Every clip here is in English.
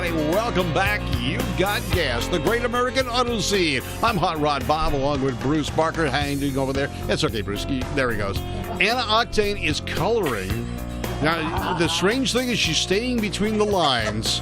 everybody. Welcome back. You've got gas, the great American auto scene. I'm Hot Rod Bob, along with Bruce Barker, hanging over there. It's okay, Bruce. There he goes. Anna Octane is coloring. Now, the strange thing is she's staying between the lines,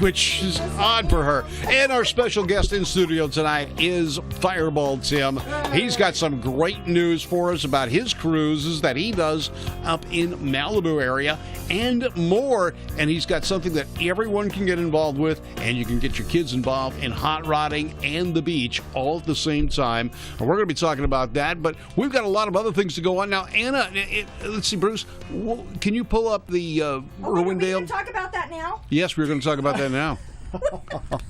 which is odd for her. And our special guest in studio tonight is Fireball Tim. He's got some great news for us about his cruises that he does up in Malibu area and more. And he's got something that everyone can get involved with, and you can get your kids involved in hot rodding and the beach all at the same time. And we're going to be talking about that, but we've got a lot of other things to go on. Now, Anna, let's see, Bruce, can you pull up the Irwindale? We're going to talk about that now? Yes, we're going to talk about that now.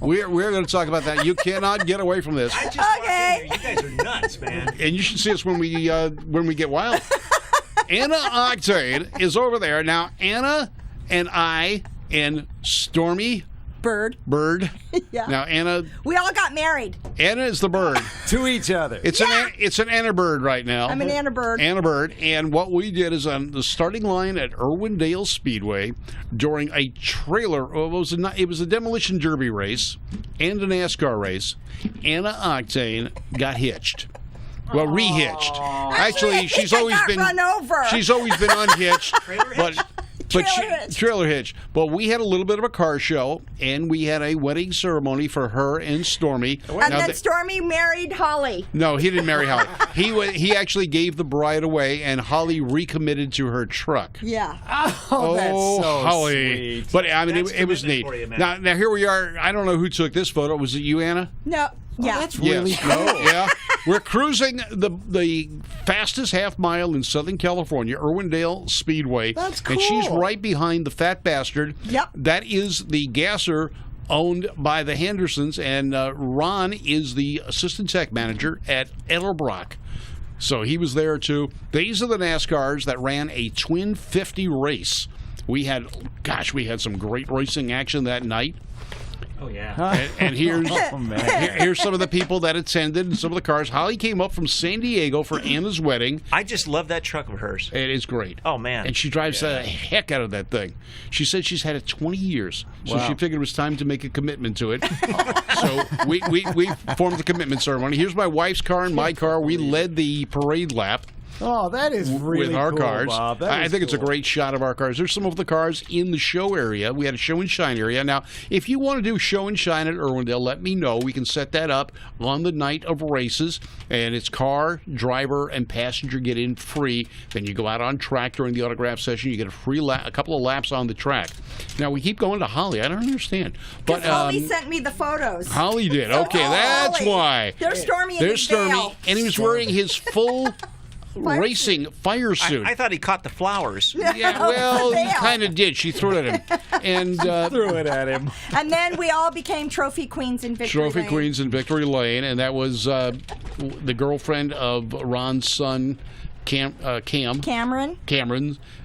We're going to talk about that. You cannot get away from this. I just walked in here. You guys are nuts, man. And you should see us when we get wild. Anna Octane is over there now. Anna and I and Stormy Bird. Yeah. Now Anna. We all got married. Anna is the bird. To each other. It's an Anna bird right now. I'm an Anna bird. Anna bird. And what we did is on the starting line at Irwindale Speedway during a trailer. It was a demolition derby race and a NASCAR race. Anna Octane got hitched. Well, rehitched. Actually, she's always been run over. She's always been unhitched. Trailer Trailer hitch. But we had a little bit of a car show, and we had a wedding ceremony for her and Stormy. And then Stormy married Holly. No, he didn't marry Holly. He actually gave the bride away, and Holly recommitted to her truck. Yeah. Oh, that's so Holly. sweet. But I mean, it was neat. Now here we are. I don't know who took this photo. Was it you, Anna? No. Yeah. That's really cool. Yeah. We're cruising the fastest half mile in Southern California, Irwindale Speedway. That's cool. And she's right behind the Fat Bastard. Yep. That is the gasser owned by the Hendersons, and Ron is the assistant tech manager at Edelbrock. So he was there too. These are the NASCARs that ran a twin 50 race. We had some great racing action that night. Oh, yeah. And here's some of the people that attended and some of the cars. Holly came up from San Diego for Anna's wedding. I just love that truck of hers. It is great. Oh, man. And she drives the heck out of that thing. She said she's had it 20 years. So she figured it was time to make a commitment to it. So we formed the commitment ceremony. Here's my wife's car and my car. We led the parade lap. Oh, that is really with our cool, cars. Bob. I think it's a great shot of our cars. There's some of the cars in the show area. We had a show and shine area. Now, if you want to do show and shine at Irwindale, let me know. We can set that up on the night of races, and it's car, driver, and passenger get in free. Then you go out on track during the autograph session. You get a couple of laps on the track. Now, we keep going to Holly. I don't understand. But Holly sent me the photos. Holly did. So, Okay, that's Holly. why. There's Stormy in There's his Stormy, veil. and he was wearing his full racing fire suit. I thought he caught the flowers. Yeah, well, he kind of did. She threw it at him. And threw it at him. And then we all became trophy queens in Victory Lane. Trophy Queens in Victory Lane, and that was the girlfriend of Ron's son, Cameron,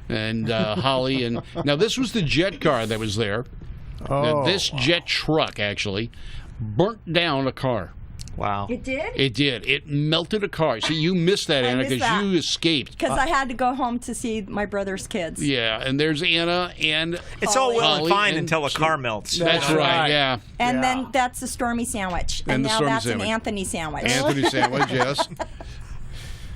and Holly. And now this was the jet car that was there. Now, this jet truck actually burnt down a car. Wow. It did? It did. It melted a car. See, you missed that, Anna, because you escaped. Because I had to go home to see my brother's kids. Yeah, and there's Anna and It's all well and Holly fine and until a car melts. That's right, yeah. And then that's the Stormy sandwich. And the now Stormy that's sandwich. an Anthony sandwich. Anthony sandwich, yes.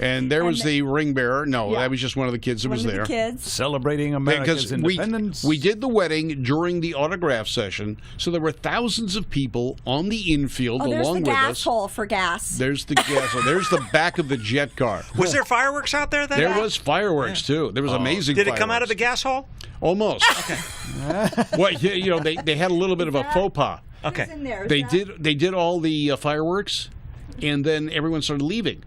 And there was the ring bearer. No, that was just one of the kids that was there. One of the kids. Celebrating America's independence. We did the wedding during the autograph session, so there were thousands of people on the infield along with us. There's the gas hole for gas. There's the gas hole. There's the back of the jet car. Was there fireworks out there then? There was fireworks, too. There was amazing Did it fireworks. come out of the gas hole? Almost. Okay. Well, they had a little bit of a faux pas. Okay. Who's in there? They did all the fireworks, and then everyone started leaving.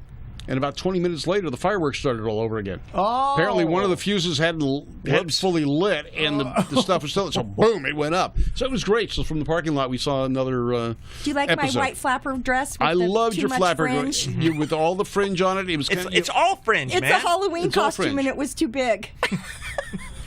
And about 20 minutes later, the fireworks started all over again. Oh. Apparently, one of the fuses hadn't fully lit, and the stuff was still. So, boom, it went up. So it was great. So from the parking lot, we saw another. Do you like episode. my white flapper dress? With I loved too your much flapper fringe? with all the fringe on it. It was. It's all fringe, It's man. a Halloween It's all costume, fringe. and it was too big.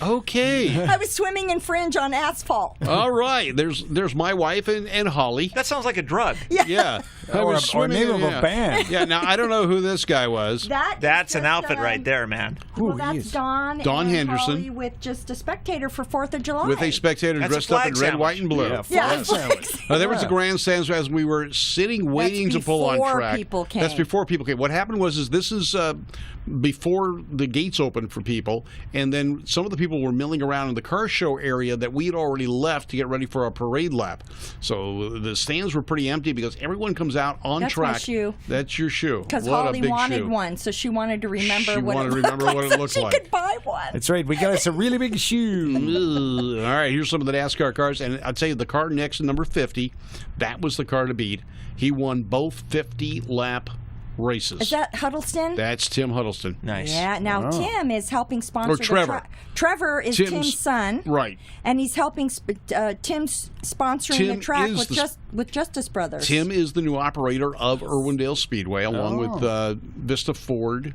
Okay. I was swimming in fringe on asphalt. All right. There's my wife and Holly. That sounds like a drug. Yeah. I Or was a swimming name in- of yeah. a band. Yeah. Now I don't know who this guy was. That's an outfit right there, man. Well, that's Dawn Dawn and Henderson. Holly with just a spectator for 4th of July. With a spectator That's a dressed up flag in red, sandwich. white, and blue. Yeah, Yeah, flag sandwich. There was a grandstand as we were sitting, waiting to pull on before track. people came. That's before people came. What happened was this is before the gates opened for people, and then some of the people were milling around in the car show area that we had already left to get ready for our parade lap. So the stands were pretty empty because everyone comes out on That's track. my shoe. That's your shoe. Because What a Holly big wanted shoe. one, so she wanted to remember She what wanted to it looked remember like what it so looked she like. could buy one. That's right. We got us a really big shoe. All right, here's some of the NASCAR cars, and I'll tell you the car next to number 50, that was the car to beat. He won both 50-lap races. Is that Huddleston? That's Tim Huddleston. Nice. Yeah. Now Tim is helping sponsor. Or Trevor. Trevor is Tim's son, Right. and he's helping Tim's sponsoring Tim the track is with Justice Brothers. Tim is the new operator of Irwindale Speedway, along with Vista Ford.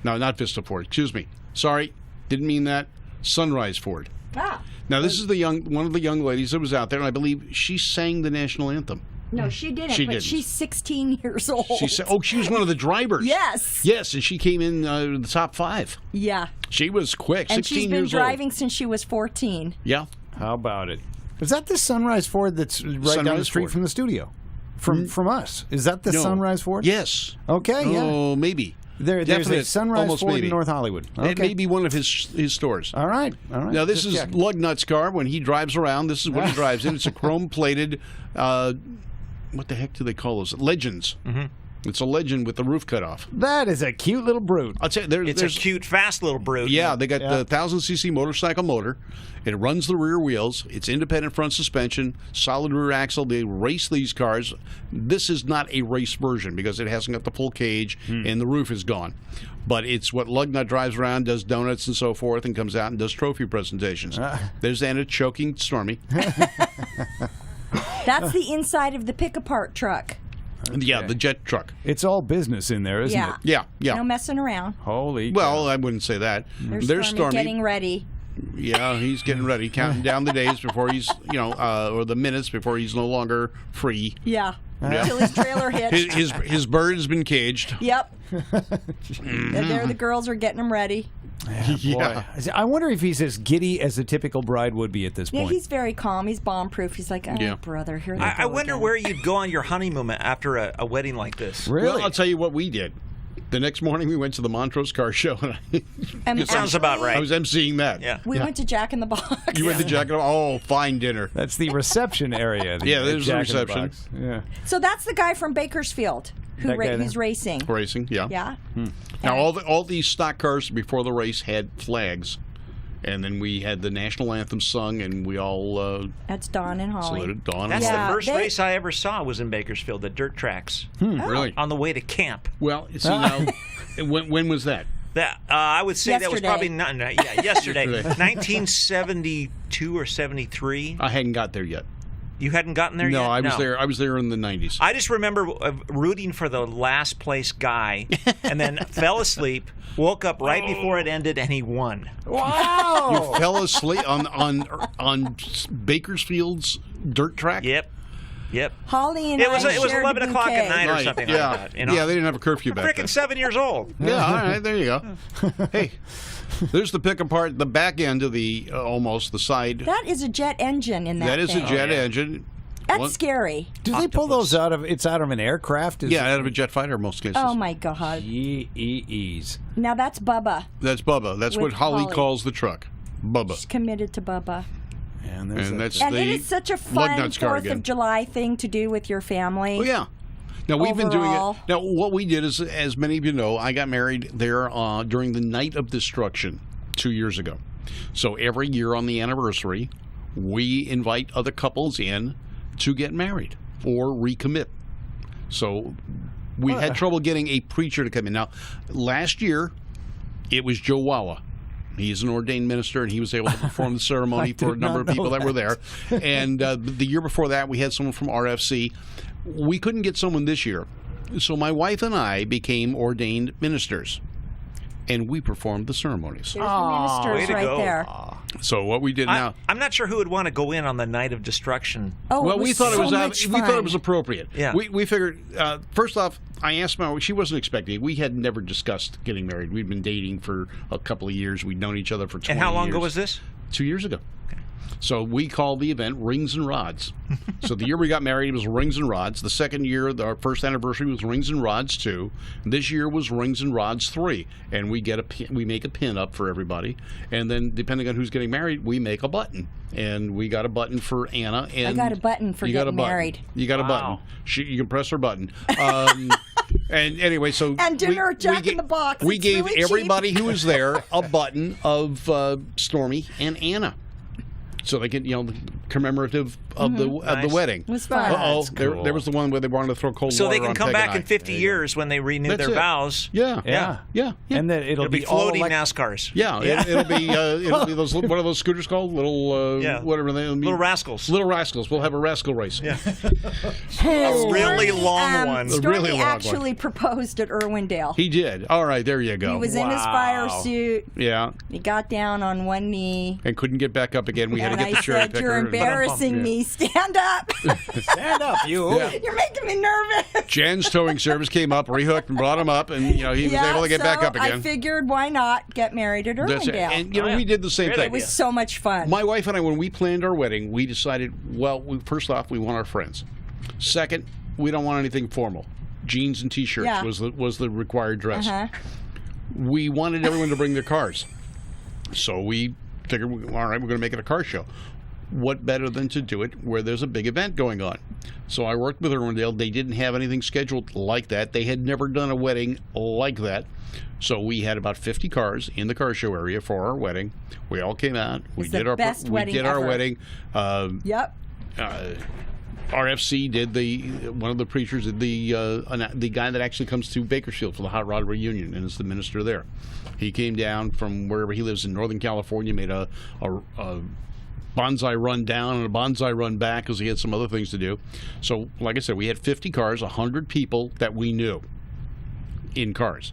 No, not Vista Ford. Excuse me. Sorry, didn't mean that. Sunrise Ford. Ah. Now this is one of the young ladies that was out there, and I believe she sang the national anthem. No, she didn't. She but didn't. she's 16 years old. She was one of the drivers. Yes. Yes, and she came in the top 5. Yeah. She was quick. And 16 she's been years driving since she was 14. old. Yeah. How about it? Is that the Sunrise Ford that's right down the Sunrise street Ford. from the studio? From us? Is that the No. Sunrise Ford? Yes. Okay, yeah. Oh, maybe. There's Definite. a Sunrise Almost Ford maybe. in North Hollywood. It Okay. may be one of his stores. All right. Now, this Just is checking. Lugnut's car. When he drives around, this is what he drives in. It's a chrome-plated, what the heck do they call those? Legends. Mm-hmm. It's a Legend with the roof cut off. That is a cute little brute. I'll tell you, It's there's a cute, fast little brute. Yeah, they got the 1,000cc motorcycle motor. It runs the rear wheels. It's independent front suspension, solid rear axle. They race these cars. This is not a race version because it hasn't got the full cage and the roof is gone. But it's what Lugnut drives around, does donuts and so forth, and comes out and does trophy presentations. There's Anna choking Stormy. That's the inside of the pick-apart truck. Yeah, the jet truck. It's all business in there, isn't Yeah. it? Yeah, yeah. No messing around. Holy Well, I wouldn't say that. There's Stormy getting ready. Yeah, he's getting ready, counting down the days before he's, or the minutes before he's no longer free. Yeah. Yeah. Until his trailer hits. His bird has been caged. Yep. And there the girls are getting him ready. Yeah. Boy. I wonder if he's as giddy as a typical bride would be at this Yeah, point. he's very calm. He's bomb-proof. He's like, oh, Yeah. brother, here they I go wonder again. where you'd go on your honeymoon after a wedding like this. Really? Well, I'll tell you what we did. The next morning we went to the Montrose Car Show, and And Sounds about right. I was emceeing that. Yeah. We went to Jack in the Box. You went to Jack and Oh, fine dinner. That's the reception area. Yeah, there's the Jack in reception. Box. Yeah. So that's the guy from Bakersfield That guy there? who's racing. Racing, yeah. Yeah. Now all these stock cars before the race had flags, and then we had the national anthem sung, and we all That's Dawn and Holly. saluted Dawn. That's and Yeah, the first they- race I ever saw was in Bakersfield, the dirt tracks, Really? on the way to camp. Well, see now, when was that? That I would say that was Yesterday. probably not. Yeah, yesterday, Yesterday. 1972 or 73. I hadn't got there yet. You hadn't gotten there No, yet. I was there. I was there in the 90s. I just remember rooting for the last place guy, and then fell asleep. Woke up right before it ended, and he won. Wow. You fell asleep on Bakersfield's dirt track. Yep. Holly and It was I 11 o'clock at night or Right, something yeah. like that. You know? Yeah, they didn't have a curfew back then. Freaking 7 years old. Yeah, all right, there you go. Hey, there's the pick apart, the back end of the almost the side. That is a jet engine in that That is a thing. jet engine. That's One- scary. Do they pull those out of? It's out of an aircraft. Yeah, out of a jet fighter in most cases. Oh, my God. E's. Now that's Bubba. That's Bubba. That's With what Holly Holly. calls the truck. Bubba. She's committed to Bubba. And, there's And that that's thing. And the it is such a fun Lugnut's car 4th again. of July thing to do with your family. Oh, yeah. Now, we've been doing it. Overall. Now, what we did is, as many of you know, I got married there during the Night of Destruction 2 years ago. So every year on the anniversary, we invite other couples in to get married or recommit. So we had trouble getting a preacher to come in. Now, last year, it was Joe Wawa. He's an ordained minister, and he was able to perform the ceremony for a number of people that were there. And the year before that, we had someone from RFC. We couldn't get someone this year. So my wife and I became ordained ministers. and we performed the ceremonies. There's ministers way to right go. there. So what we did now. I'm not sure who would want to go in on the night of destruction. Oh, Well, we thought so it was much we thought fun. it was appropriate. Yeah. We figured first off, I asked my wife. She wasn't expecting it. We had never discussed getting married. We'd been dating for a couple of years. We'd known each other for 20 years. And how long ago was this? 2 years ago. So we called the event Rings and Rods. So the year we got married, it was Rings and Rods. The second year, our first anniversary was Rings and Rods 2. This year was Rings and Rods 3. And we make a pin up for everybody. And then depending on who's getting married, we make a button. And we got a button for Anna. And I got a button for you got getting a button. married. You got a Wow. button. You can press her button. And anyway, so And dinner at Jack in the Box. We It's gave really cheap. everybody who was there a button of Stormy and Anna, so they could, commemorative of the Nice. wedding. It was fun. Uh-oh, That's there cool. was the one where they wanted to throw cold So water they can on come Peg back and in I. 50 years when they renew That's their it. vows. Yeah. Yeah. Yeah. And then it'll It'll be all floating elect- NASCARs. Yeah, it'll be those. What are those scooters called? Little Yeah. whatever they. Little rascals. Little rascals. We'll have a rascal race. Yeah. A really long one. A Stormy really long one. actually proposed at Irwindale. He did. All right, there you go. He was in his fire suit. Yeah, He got down on one knee. and couldn't get back up again. We had And to get I the cherry said, picker. "You're embarrassing Yeah. me. Stand up. Stand up, you. Yeah. You're making me nervous." Jen's towing service came up, rehooked, and brought him up, and he was able to get back up I again. figured, why not get married at That's it. Irwindale? And Oh, yeah. we did the same Great thing. It was so much fun. My wife and I, when we planned our wedding, we decided, well, first off, we want our friends. Second, we don't want anything formal. Jeans and T-shirts Yeah. was the required dress. Uh-huh. We wanted everyone to bring their cars, so we figured, all right, we're going to make it a car show. What better than to do it where there's a big event going on? So I worked with Irwindale. They didn't have anything scheduled like that. They had never done a wedding like that. So we had about 50 cars in the car show area for our wedding. We all came out. We It's the did our best we wedding did our ever. wedding. Yep. RFC did one of the preachers did the guy that actually comes to Bakersfield for the Hot Rod Reunion and is the minister there. He came down from wherever he lives in Northern California, made a bonsai run down and a bonsai run back because he had some other things to do. So, like I said, we had 50 cars, 100 people that we knew in cars,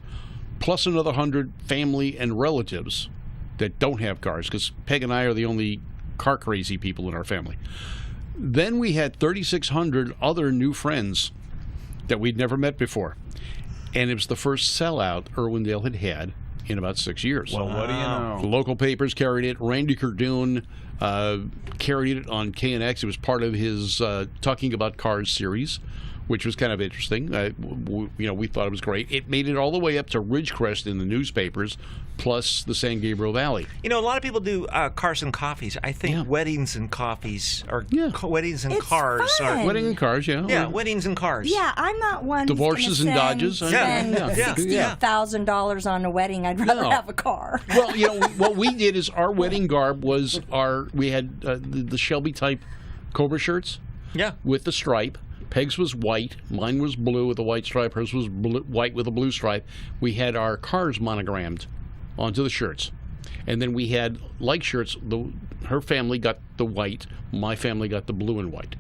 plus another 100 family and relatives that don't have cars, because Peg and I are the only car crazy people in our family. Then we had 3,600 other new friends that we'd never met before, and it was the first sellout Irwindale had in about 6 years. Well, what do you know? The local papers carried it. Randy Cardoon carried it on KNX. It was part of his Talking About Cars series, which was kind of interesting. We thought it was great. It made it all the way up to Ridgecrest in the newspapers, plus the San Gabriel Valley. A lot of people do cars and coffees. I think Yeah. weddings and coffees, or Yeah. weddings and It's cars fun. are. Wedding and cars, yeah. Yeah, weddings and cars. Yeah, I'm not one. who's Divorces gonna and Dodges. Spend Yeah. $60,000 on a wedding. I'd rather No. have a car. Well, what we did is our wedding garb was we had the Shelby type Cobra shirts Yeah. with the stripe. Peg's was white. Mine was blue with a white stripe. Hers was white with a blue stripe. We had our cars monogrammed onto the shirts. And then we had like shirts. Her family got the white. My family got the blue and white.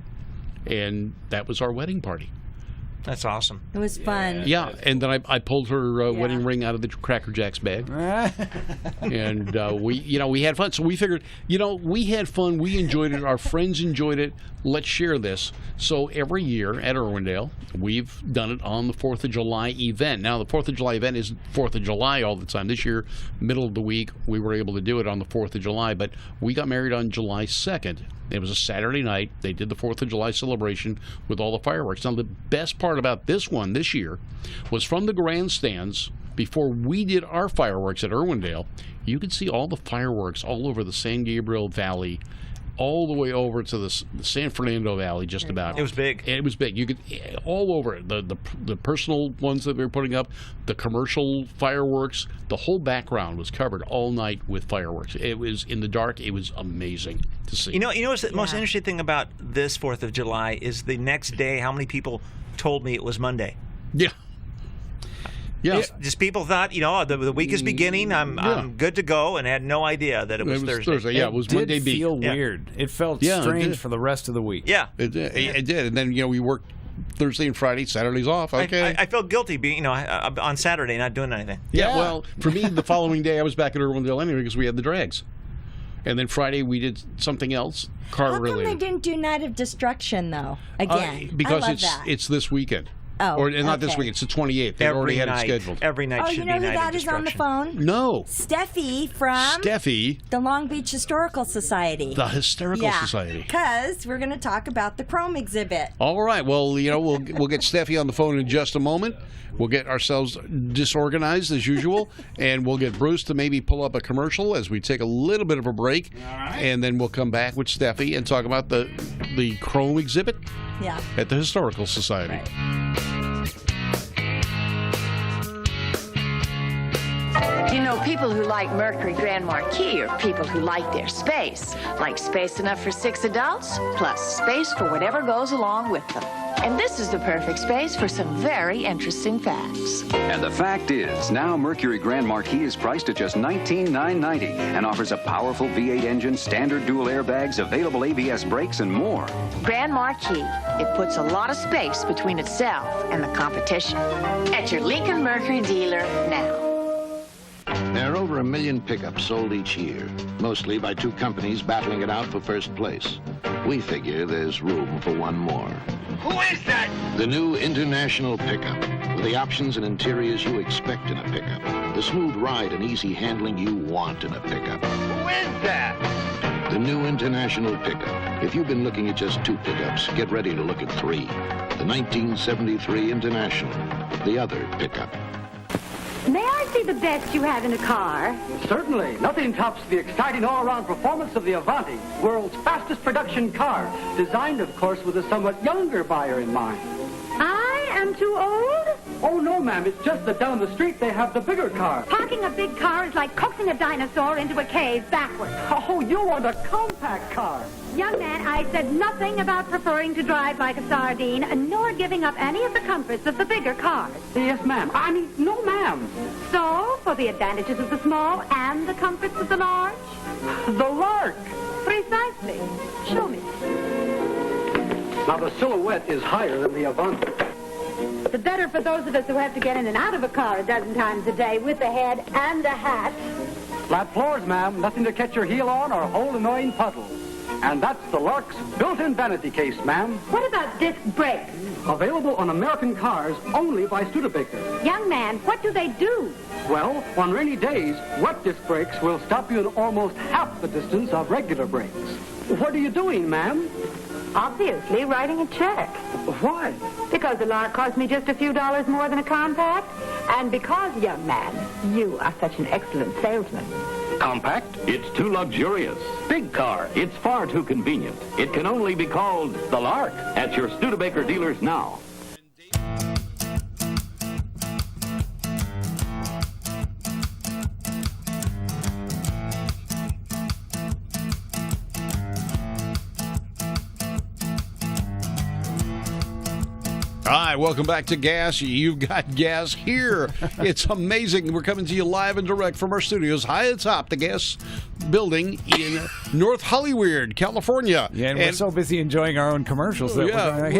And that was our wedding party. That's awesome. It was fun. Yeah, and then I pulled her wedding ring out of the Cracker Jacks bag. And we had fun. So we figured, we had fun. We enjoyed it. Our friends enjoyed it. Let's share this. So every year at Irwindale, we've done it on the 4th of July event. Now, the 4th of July event is 4th of July all the time. This year, middle of the week, we were able to do it on the 4th of July. But we got married on July 2nd. It was a Saturday night. They did the 4th of July celebration with all the fireworks. Now, the best part about this one this year was from the grandstands, before we did our fireworks at Irwindale, you could see all the fireworks all over the San Gabriel Valley, all the way over to the San Fernando Valley, just about. It was big. It was big. You could all over it. The personal ones that they were putting up, the commercial fireworks, the whole background was covered all night with fireworks. It was in the dark. It was amazing to see. What's the most interesting thing about this 4th of July is the next day, how many people told me it was Monday? Yeah. Yeah. Just people thought, the week is beginning. I'm good to go, and had no idea that it was Thursday. Yeah, it was did Monday beat. feel Yeah. weird. It felt Yeah, it strange did. for the rest of the week. Yeah. It did. And then, we worked Thursday and Friday. Saturday's off. Okay. I feel guilty being, on Saturday not doing anything. Yeah, well, for me, the following day I was back at Irwindale anyway because we had the drags. And then Friday we did something else, car How come related. they didn't do Night of Destruction, though? Again. Because I love that. it's this weekend. Oh, or not this okay. weekend, it's the 28th. They already had it scheduled. Every night Oh, should you be know who Night that of is on the Destruction. phone? No. Steffi from Steffi, the Long Beach Historical Society. the Hysterical Society. Because we're going to talk about the Chrome exhibit. All right. Well, we'll get Steffi on the phone in just a moment. We'll get ourselves disorganized as usual, and we'll get Bruce to maybe pull up a commercial as we take a little bit of a break, and then we'll come back with Steffi and talk about the Chrome exhibit at the Historical Society. Right. You know, people who like Mercury Grand Marquis are people who like their space. Like space enough for 6 adults, plus space for whatever goes along with them. And this is the perfect space for some very interesting facts. And the fact is, now Mercury Grand Marquis is priced at just $19,990 and offers a powerful V8 engine, standard dual airbags, available ABS brakes, and more. Grand Marquis, it puts a lot of space between itself and the competition. At your Lincoln Mercury dealer now. There are over 1 million pickups sold each year, mostly by 2 companies battling it out for first place. We figure there's room for one more. Who is that? The new International Pickup, with the options and interiors you expect in a pickup. The smooth ride and easy handling you want in a pickup. Who is that? The new International Pickup. If you've been looking at just 2 pickups, get ready to look at 3. The 1973 International, the other pickup. May I see the best you have in a car? Certainly. Nothing tops the exciting all-around performance of the Avanti, world's fastest production car. Designed, of course, with a somewhat younger buyer in mind. I am too old? Oh, no, ma'am. It's just that down the street they have the bigger car. Parking a big car is like coaxing a dinosaur into a cave backwards. Oh, you want a compact car. Young man, I said nothing about preferring to drive like a sardine, nor giving up any of the comforts of the bigger cars. Yes, ma'am. I mean, no, ma'am. So, for the advantages of the small and the comforts of the large? The Lark. Precisely. Show me. Now, the silhouette is higher than the Avanti. The better for those of us who have to get in and out of a car a dozen times a day with a head and a hat. Flat floors, ma'am. Nothing to catch your heel on or hold annoying puddles. And that's the Lark's built-in vanity case, ma'am. What about disc brakes? Available on American cars only by Studebaker. Young man, what do they do? Well, on rainy days, wet disc brakes will stop you in almost half the distance of regular brakes. What are you doing, ma'am? Obviously, writing a check. Why? Because the Lark cost me just a few dollars more than a compact. And because, young man, you are such an excellent salesman. Compact? It's too luxurious. Big car? It's far too convenient. It can only be called the Lark at your Studebaker dealers now. All right, welcome back to Gas. You've got gas here. It's amazing. We're coming to you live and direct from our studios high atop the Gas building in North Hollywood, California. Yeah, and we're so busy enjoying our own commercials that we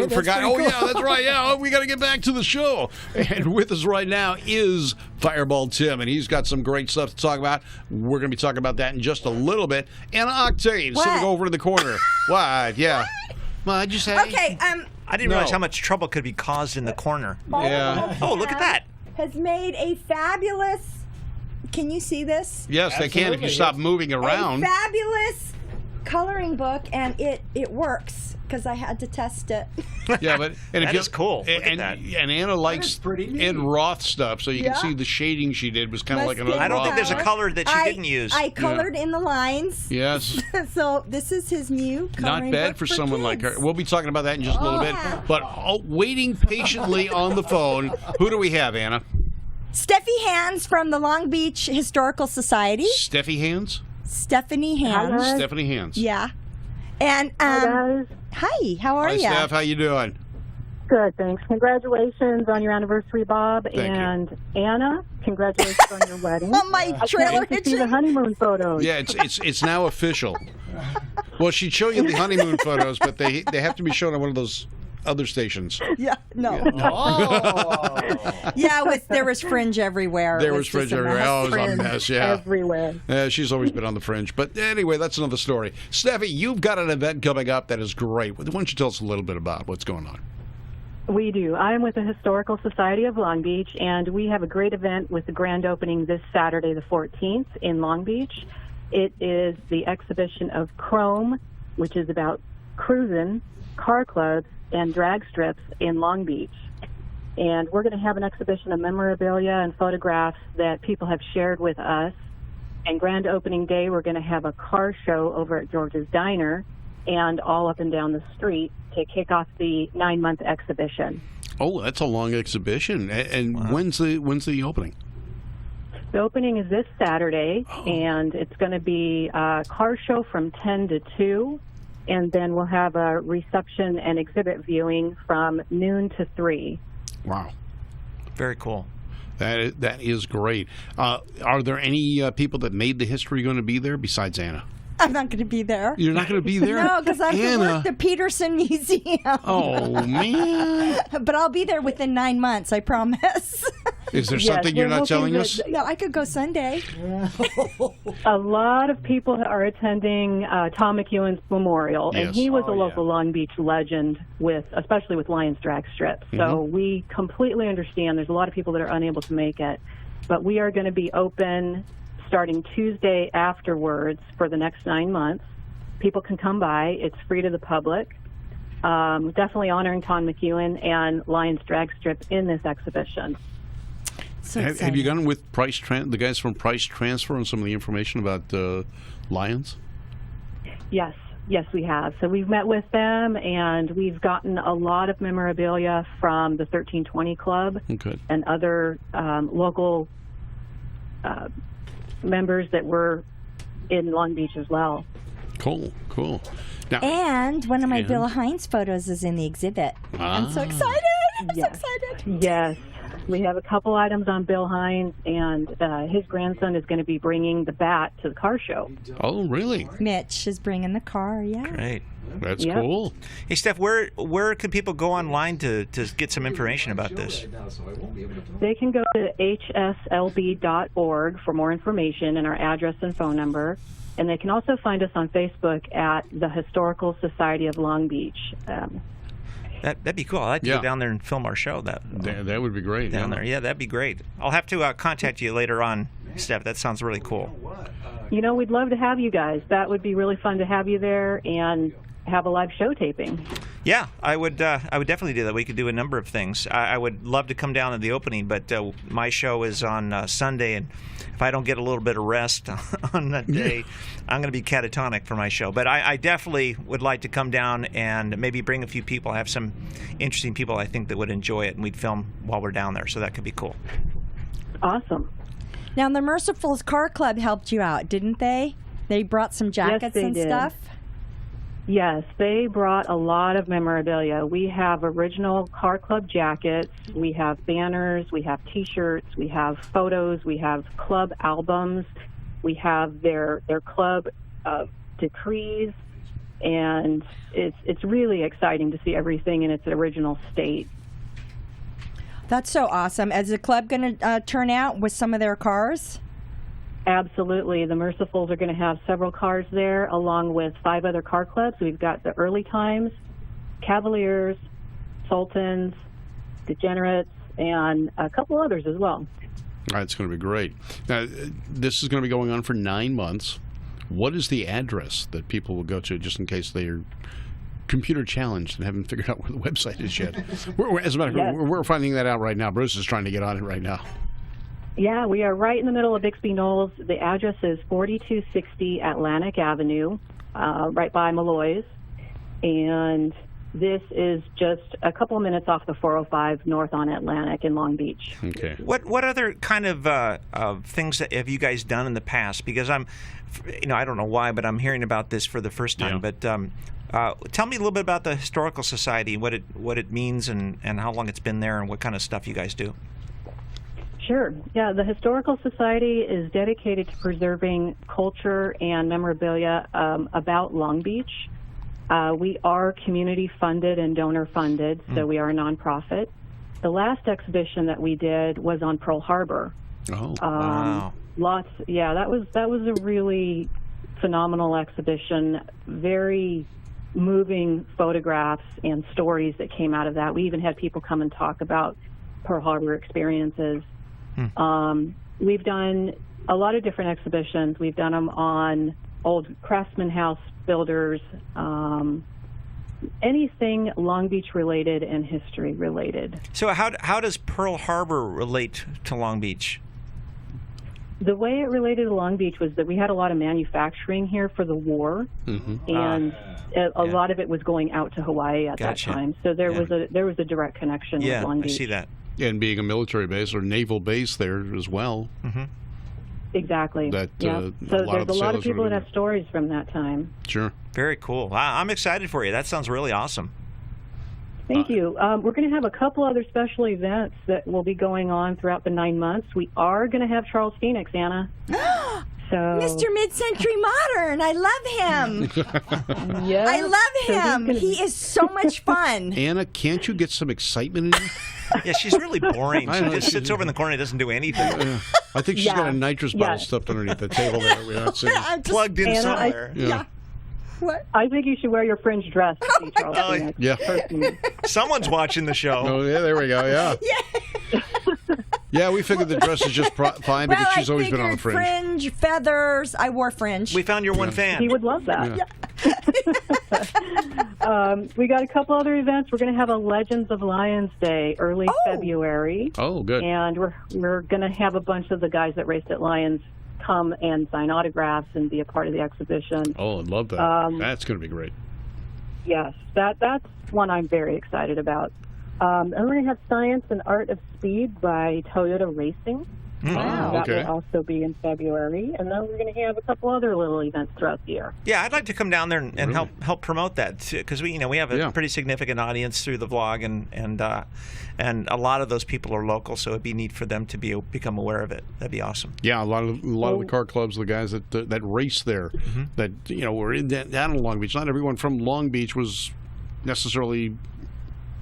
forgot. Oh, yeah, that's right. Yeah, we got to get back to the show. And with us right now is Fireball Tim, and he's got some great stuff to talk about. We're going to be talking about that in just a little bit. Anna Octane sitting over in the corner. What? Yeah. What'd you say? Okay, I didn't realize how much trouble could be caused in the corner. Yeah. Oh, look at that. Has made a fabulous. Can you see this? Yes, they can if you stop moving around. A fabulous coloring book, and it works because I had to test it. Yeah, but and that if is cool. Look at that. And Anna likes Ed Roth stuff, so you can see the shading she did was kind of like an. I don't think there's a color that she didn't use. I colored in the lines. Yes. So this is his new coloring Not bad book for someone kids. like her. We'll be talking about that in just a little bit. But waiting patiently on the phone, who do we have, Anna? Steffi Hands from the Long Beach Historical Society. Steffi Hands? Stephanie Hands. Stephanie Hands. Yeah. And hi, how are you? Hi, Steph. How you doing? Good, thanks. Congratulations on your anniversary, Bob. Thank you. Anna, congratulations on your wedding. On my trailer I can't wait to see the honeymoon photos. Yeah, it's now official. Well, she'd show you the honeymoon photos, but they have to be shown on one of those other stations? Yeah, no. Oh. Yeah, there was fringe everywhere. There It was fringe just a everywhere. mess. Oh, it was a Fringe mess, yeah. Everywhere. She's always been on the fringe. But anyway, that's another story. Steffi, you've got an event coming up that is great. Why don't you tell us a little bit about what's going on? We do. I am with the Historical Society of Long Beach, and we have a great event with the grand opening this Saturday, the 14th, in Long Beach. It is the exhibition of Chrome, which is about cruising, car clubs, and drag strips in Long Beach. And we're going to have an exhibition of memorabilia and photographs that people have shared with us. And grand opening day, we're going to have a car show over at George's Diner and all up and down the street to kick off the 9-month exhibition. Oh, that's a long exhibition. And Wow. when's the opening? The opening is this Saturday, and it's going to be a car show from 10 to 2, and then we'll have a reception and exhibit viewing from noon to 3. Wow. Very cool. That is great. Are there any people that made the history going to be there besides Anna? I'm not going to be there. You're not going to be there? No, because I have to work the Peterson Museum. Oh, man. But I'll be there within 9 months, I promise. Is there something you're not telling us? No, I could go Sunday. A lot of people are attending Tom McEwen's memorial, and Yes. he was a local Long Beach legend, especially with Lions drag strips. So we completely understand there's a lot of people that are unable to make it. But we are going to be open starting Tuesday afterwards for the next 9 months. People can come by. It's free to the public. Definitely honoring Tom McEwen and Lions drag strip in this exhibition. So Have you gone with the guys from Price Transfer and some of the information about Lions? Yes, we have. So we've met with them, and we've gotten a lot of memorabilia from the 1320 Club and other local members that were in Long Beach as well. Cool. Now, and one of my Bill Hines photos is in the exhibit. I'm so excited. I'm so excited. Yes. We have a couple items on Bill Hines, and his grandson is going to be bringing the bat to the car show. Oh, really? Mitch is bringing the car, yeah. Great. That's cool. Hey, Steph, where can people go online to get some information about this? They can go to hslb.org for more information and our address and phone number. And they can also find us on Facebook at the Historical Society of Long Beach. That'd be cool. I'd like to go down there and film our show. That would be great. Down there. Yeah, that'd be great. I'll have to contact you later on, Steph. That sounds really cool. You know, we'd love to have you guys. That would be really fun to have you there and have a live show taping. Yeah, I would definitely do that. We could do a number of things. I would love to come down to the opening, but my show is on Sunday, and if I don't get a little bit of rest on that day, I'm going to be catatonic for my show. But I definitely would like to come down and maybe bring a few people. I have some interesting people I think that would enjoy it, and we'd film while we're down there, so that could be cool. Awesome. Now, the Merciful's Car Club helped you out, didn't they? They brought some jackets they and did. stuff? Yes, they brought a lot of memorabilia. We have original Car Club jackets, we have banners, we have T-shirts, we have photos, we have club albums, we have their club decrees, and it's really exciting to see everything in its original state. That's so awesome. Is the club going to turn out with some of their cars? Absolutely. The Mercifuls are going to have several cars there, along with 5 other car clubs. We've got the Early Times, Cavaliers, Sultans, Degenerates, and a couple others as well. It's going to be great. Now, this is going to be going on for 9 months. What is the address that people will go to, just in case they are computer challenged and haven't figured out where the website is yet? As a matter of fact, we're finding that out right now. Bruce is trying to get on it right now. Yeah, we are right in the middle of Bixby Knolls. The address is 4260 Atlantic Avenue, right by Malloy's. And this is just a couple of minutes off the 405 north on Atlantic in Long Beach. Okay. What other kind of things that have you guys done in the past? Because I don't know why, but I'm hearing about this for the first time. But tell me a little bit about the Historical Society, what it means, and how long it's been there, and what kind of stuff you guys do. Sure. Yeah, the Historical Society is dedicated to preserving culture and memorabilia about Long Beach. We are community funded and donor funded, so we are a nonprofit. The last exhibition that we did was on Pearl Harbor. Oh, wow. That was a really phenomenal exhibition. Very moving photographs and stories that came out of that. We even had people come and talk about Pearl Harbor experiences. We've done a lot of different exhibitions. We've done them on old Craftsman House builders, anything Long Beach related and history related. So how does Pearl Harbor relate to Long Beach? The way it related to Long Beach was that we had a lot of manufacturing here for the war, and a lot of it was going out to Hawaii at that time. So there was a direct connection with Long Beach. I see that. And being a military base or naval base there as well. Exactly. So there's a lot of people that have stories from that time. Sure. Very cool. I'm excited for you. That sounds really awesome. Thank you. We're going to have a couple other special events that will be going on throughout the 9 months. We are going to have Charles Phoenix, Anna. So Mr. Mid-Century Modern, I love him. Yes. I love him. He is so much fun. Anna, can't you get some excitement in you? Yeah, she's really boring. She just sits over in the corner and doesn't do anything. I think she's got a nitrous bottle stuffed underneath the table there. We're not seeing. Plugged in Anna, somewhere. What? I think you should wear your fringe dress to see Charles Phoenix. Yeah. Someone's watching the show. Oh, yeah, there we go. Yeah. Yeah, we figured the dress is just fine because she's always been on the fringe. Fringe, feathers. I wore fringe. We found your one fan. He would love that. We got a couple other events. We're going to have a Legends of Lions Day early February. Oh, good. And we're going to have a bunch of the guys that raced at Lions come and sign autographs and be a part of the exhibition. Oh, I'd love that. That's going to be great. Yes, that's one I'm very excited about. And we're going to have Science and Art of Speed by Toyota Racing. That will also be in February. And then we're going to have a couple other little events throughout the year. Yeah, I'd like to come down there and help promote that because we have a pretty significant audience through the vlog, and a lot of those people are local, so it'd be neat for them to become aware of it. That'd be awesome. Yeah, a lot of the car clubs, the guys that race there, that were in down in Long Beach. Not everyone from Long Beach was necessarily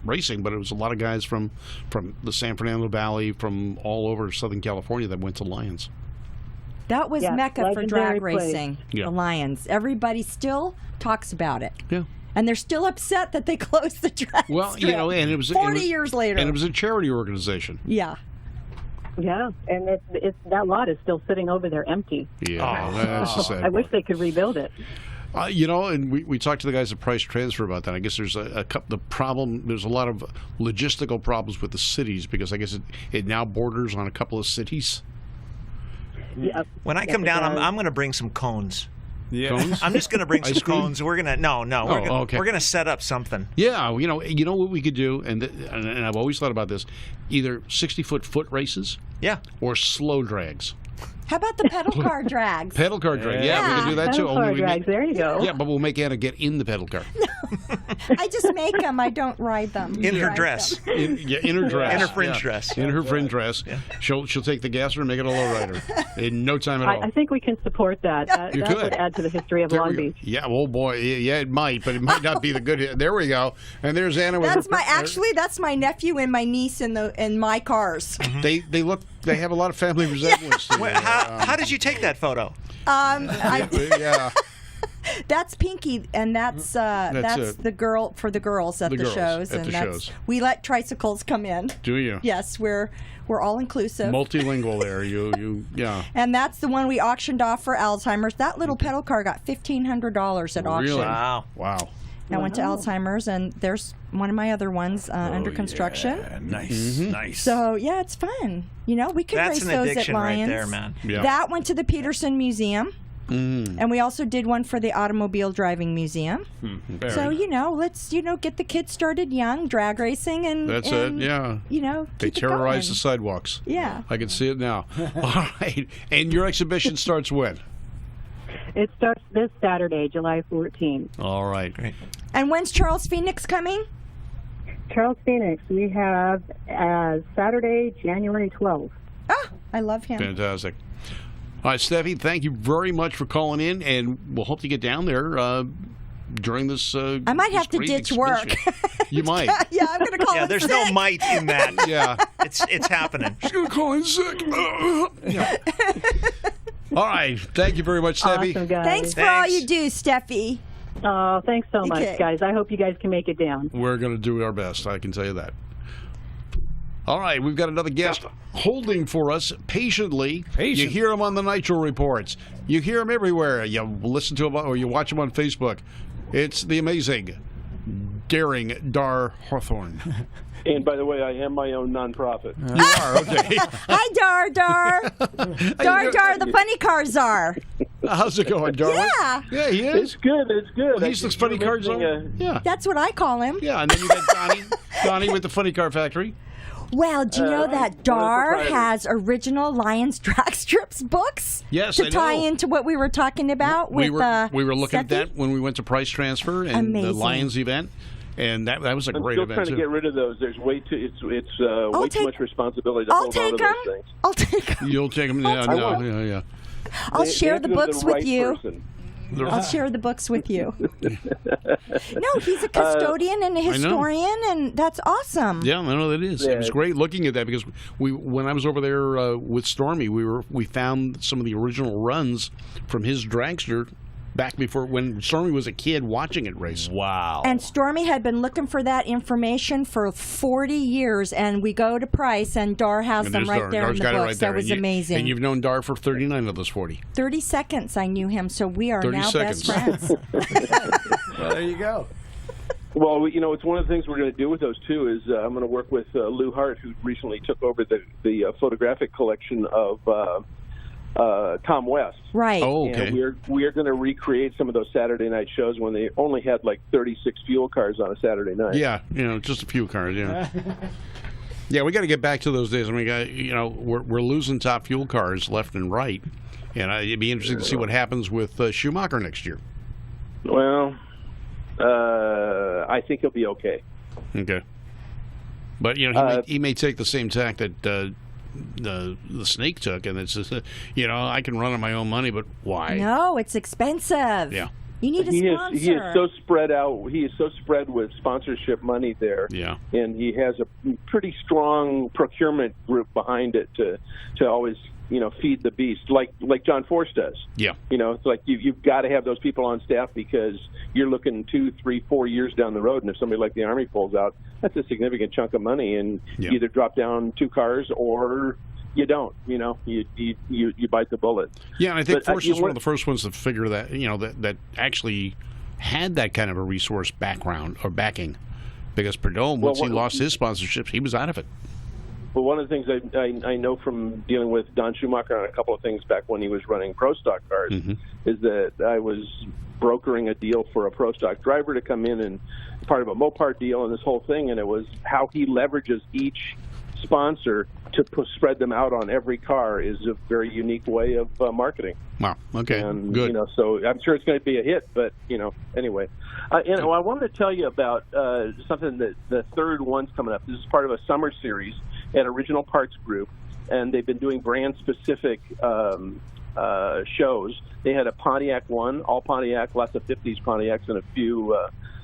racing, but it was a lot of guys from the San Fernando Valley, from all over Southern California that went to Lions. That was Mecca for drag racing, the Lions. Everybody still talks about it. Yeah. And they're still upset that they closed the drag Well, strip and it was 40 years later. And it was a charity organization. Yeah. Yeah, and that lot is still sitting over there empty. Yeah, that's the sad I wish they could rebuild it. And we talked to the guys at Price Transfer about that. I guess there's there's a lot of logistical problems with the cities because I guess it now borders on a couple of cities. Yeah. When I come down, I'm going to bring some cones. Yeah. Cones? I'm just going to bring some cones. We're going to we're going to set up something. Yeah, you know what we could do, and I've always thought about this, either 60-foot foot races, or slow drags. How about the pedal car drags? Pedal car drag, yeah, we can do that too. Pedal car drags, there you go. Yeah, but we'll make Anna get in the pedal car. I just make them. I don't ride them. In her dress. In her dress. In her fringe dress. In her fringe dress. Yeah. She'll take the gasser and make it a lowrider in no time at all. I think we can support that. That would add to the history of Long Beach. Yeah, oh boy, yeah, it might, but it might not be the good. There we go. And there's Anna. That's my nephew and my niece in my cars. They have a lot of family resemblance. Wait, how did you take that photo? Yeah. That's Pinky, and that's the girl for the girls at the shows, and we let tricycles come in. Do you? Yes, we're all inclusive. Multilingual there, yeah. And that's the one we auctioned off for Alzheimer's. That little pedal car got $1,500 at auction. Really? Wow. I went to Alzheimer's, and there's one of my other ones under construction. Yeah. Nice. So yeah, it's fun. We could race those at Lions. That's an addiction right there, man. Yeah. That went to the Peterson Museum. And we also did one for the Automobile Driving Museum. So, let's, get the kids started young, drag racing, and... That's it, yeah. They terrorize the sidewalks. Yeah. I can see it now. All right. And your exhibition starts when? It starts this Saturday, July 14th. All right. Great. And when's Charles Phoenix coming? Charles Phoenix, we have Saturday, January 12th. Ah, I love him. Fantastic. All right, Steffi, thank you very much for calling in, and we'll hope to get down there during this. I might have to ditch work. You might. Yeah, I'm going to call in there's sick. no might in that. Yeah, it's happening. She's going to call in sick. Yeah. All right. Thank you very much, Steffi. Awesome, guys. Thanks for all you do, Steffi. Oh, thanks so much, Okay. guys. I hope you guys can make it down. We're going to do our best. I can tell you that. All right, we've got another guest holding for us patiently. You hear him on the Nitro Reports. You hear him everywhere. You listen to him or you watch him on Facebook. It's the amazing, daring Dar Hawthorne. And by the way, I am my own nonprofit. You are, okay. Hi, Dar. Dar, the funny car czar. How's it going, Dar? Yeah. Yeah, he is. It's good. It's good. Well, he's the funny car czar. Yeah. That's what I call him. Yeah, and then you got Donnie with the Funny Car Factory. Well, do you know that Dar has original Lions drag strips books? Yes, to I tie know. into what we were talking about with we were looking at Steffi? that when we went to Price Transfer and Amazing. the Lions event, and that was a I'm great still event trying to too. get rid of those. There's way too way too much responsibility to I'll hold on to take those them. things. I'll take them. You'll take them. Yeah. I'll They share have the to go to books the with right you. person. I'll share the books with you. No, he's a custodian and a historian, and that's awesome. Yeah, I know that is. It was great looking at that because when I was over there with Stormy, we found some of the original runs from his dragster back before when Stormy was a kid watching it race. Wow. And Stormy had been looking for that information for 40 years, and we go to Price, and Dar has And them there's right Dar. there Dar's in the got it books. right there. That was And amazing. And you've known Dar for 39 of those 40. 30 seconds I knew him, so we are 30 now seconds. best friends. Well, there you go. Well, it's one of the things we're going to do with those too is I'm going to work with Lou Hart, who recently took over the photographic collection of Tom West. Right. Oh, okay. And we are going to recreate some of those Saturday night shows when they only had like 36 fuel cars on a Saturday night. Yeah, just a few cars. Yeah. Yeah, we got to get back to those days. I mean, we're losing top fuel cars left and right, and it'd be interesting to see what happens with Schumacher next year. Well, I think he'll be okay. Okay. But he may take the same tack that the Snake took, and it's just I can run on my own money, but why? No, it's expensive. Yeah. You need a sponsor. He is so spread out. He is so spread with sponsorship money there. Yeah. And he has a pretty strong procurement group behind it to always feed the beast, like John Force does. Yeah. It's like you've got to have those people on staff because you're looking 2, 3, 4 years down the road, and if somebody like the Army pulls out, that's a significant chunk of money, and you either drop down 2 cars or you don't. You bite the bullet. Yeah, and I think Force was one of the first ones to figure that that actually had that kind of a resource background or backing, because Prudhomme, once he lost his sponsorships, he was out of it. Well, one of the things I know from dealing with Don Schumacher on a couple of things back when he was running Pro Stock cars is that I was brokering a deal for a Pro Stock driver to come in and part of a Mopar deal and this whole thing, and it was how he leverages each sponsor to spread them out on every car is a very unique way of marketing. Wow. Okay. And, good. So I'm sure it's going to be a hit, but anyway. I wanted to tell you about something that the third one's coming up. This is part of a summer series at Original Parts Group, and they've been doing brand-specific shows. They had a Pontiac one, all Pontiac, lots of 50s Pontiacs, and a few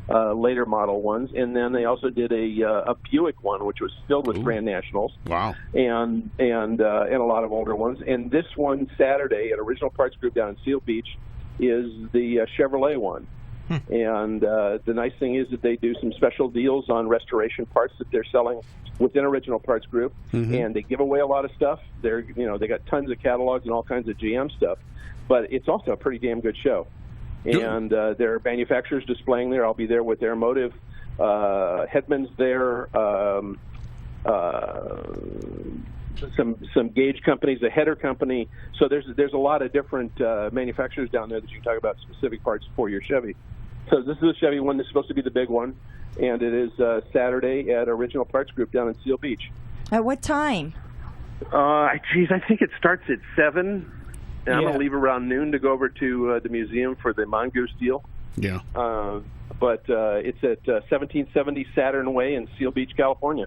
later model ones. And then they also did a Buick one, which was filled with Grand Nationals. Wow. And a lot of older ones. And this one Saturday at Original Parts Group down in Seal Beach is the Chevrolet one. And the nice thing is that they do some special deals on restoration parts that they're selling within Original Parts Group, and they give away a lot of stuff. They got tons of catalogs and all kinds of GM stuff, but it's also a pretty damn good show. And there are manufacturers displaying there. I'll be there with their Motive. Hedman's there. Some gauge companies, a header company. So there's a lot of different manufacturers down there that you can talk about specific parts for your Chevy. So this is the Chevy one. This is supposed to be the big one, and it is Saturday at Original Parts Group down in Seal Beach. At what time? I think it starts at 7. And I'm going to leave around noon to go over to the museum for the Mongoose deal. Yeah. But it's at 1770 Saturn Way in Seal Beach, California.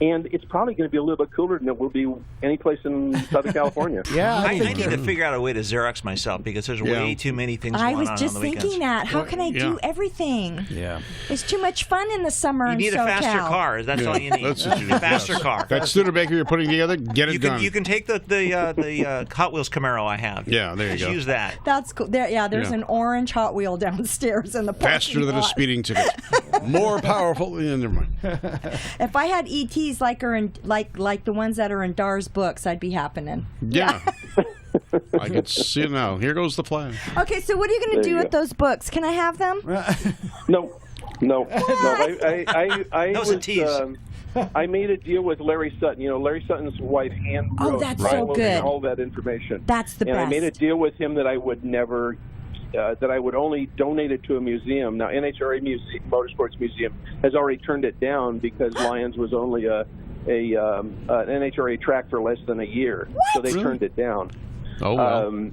And it's probably going to be a little bit cooler than it will be any place in Southern California. I need to figure out a way to Xerox myself because there's way too many things going on I was just the thinking weekends. that. How can I do everything? Yeah. It's too much fun in the summer You in need a SoCal. faster car. That's all you need. That's what you need. A faster car. That Studebaker you're putting together, get it done. You can take the Hot Wheels Camaro I have. Yeah, there you Just go. use that. That's cool. There's an orange Hot Wheel downstairs in the parking Faster than a lot. speeding ticket. More powerful. Yeah, never mind. If I had ETs like the ones that are in Dar's books, I'd be happening. Yeah. I can see it now. Here goes the plan. Okay, so what are you going to do with those books? Can I have them? No. I was a tease. I made a deal with Larry Sutton. You know, Larry Sutton's wife hand wrote that's so good. all that information. That's the and best. I made a deal with him that I would never, that I would only donate it to a museum. Now, NHRA Motorsports Museum has already turned it down because Lions was only an NHRA track for less than a year, so they turned it down. Oh, well.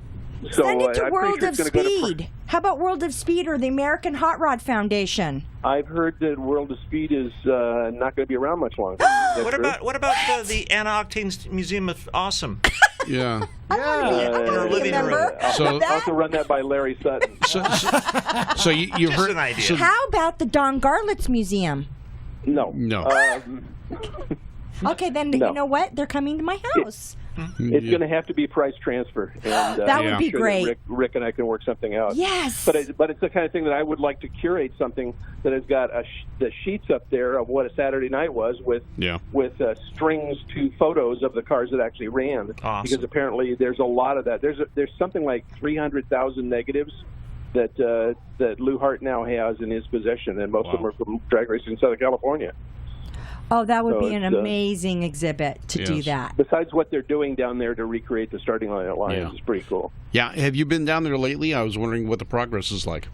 So Send it to I'm World pretty sure of it's gonna Speed. How about World of Speed or the American Hot Rod Foundation? I've heard that World of Speed is not going to be around much longer. What about the Anna Octane's Museum of Awesome? Yeah. Her living room. I'll also run that by Larry Sutton. So you've heard an idea. So, How about the Don Garlitz Museum? No. Okay, then No. you know what? They're coming to my house. It's going to have to be price transfer. And, That would I'm be sure great. that Rick and I can work something out. Yes. But it's the kind of thing that I would like to curate something that has got the sheets up there of what a Saturday night was with strings to photos of the cars that actually ran. Awesome. Because apparently there's a lot of that. There's something like 300,000 negatives that Lou Hart now has in his possession, and most of them are from drag racing in Southern California. Oh, that would So be an it's, amazing exhibit to do that. Besides what they're doing down there to recreate the starting line at Lions is pretty cool. Yeah. Have you been down there lately? I was wondering what the progress is like.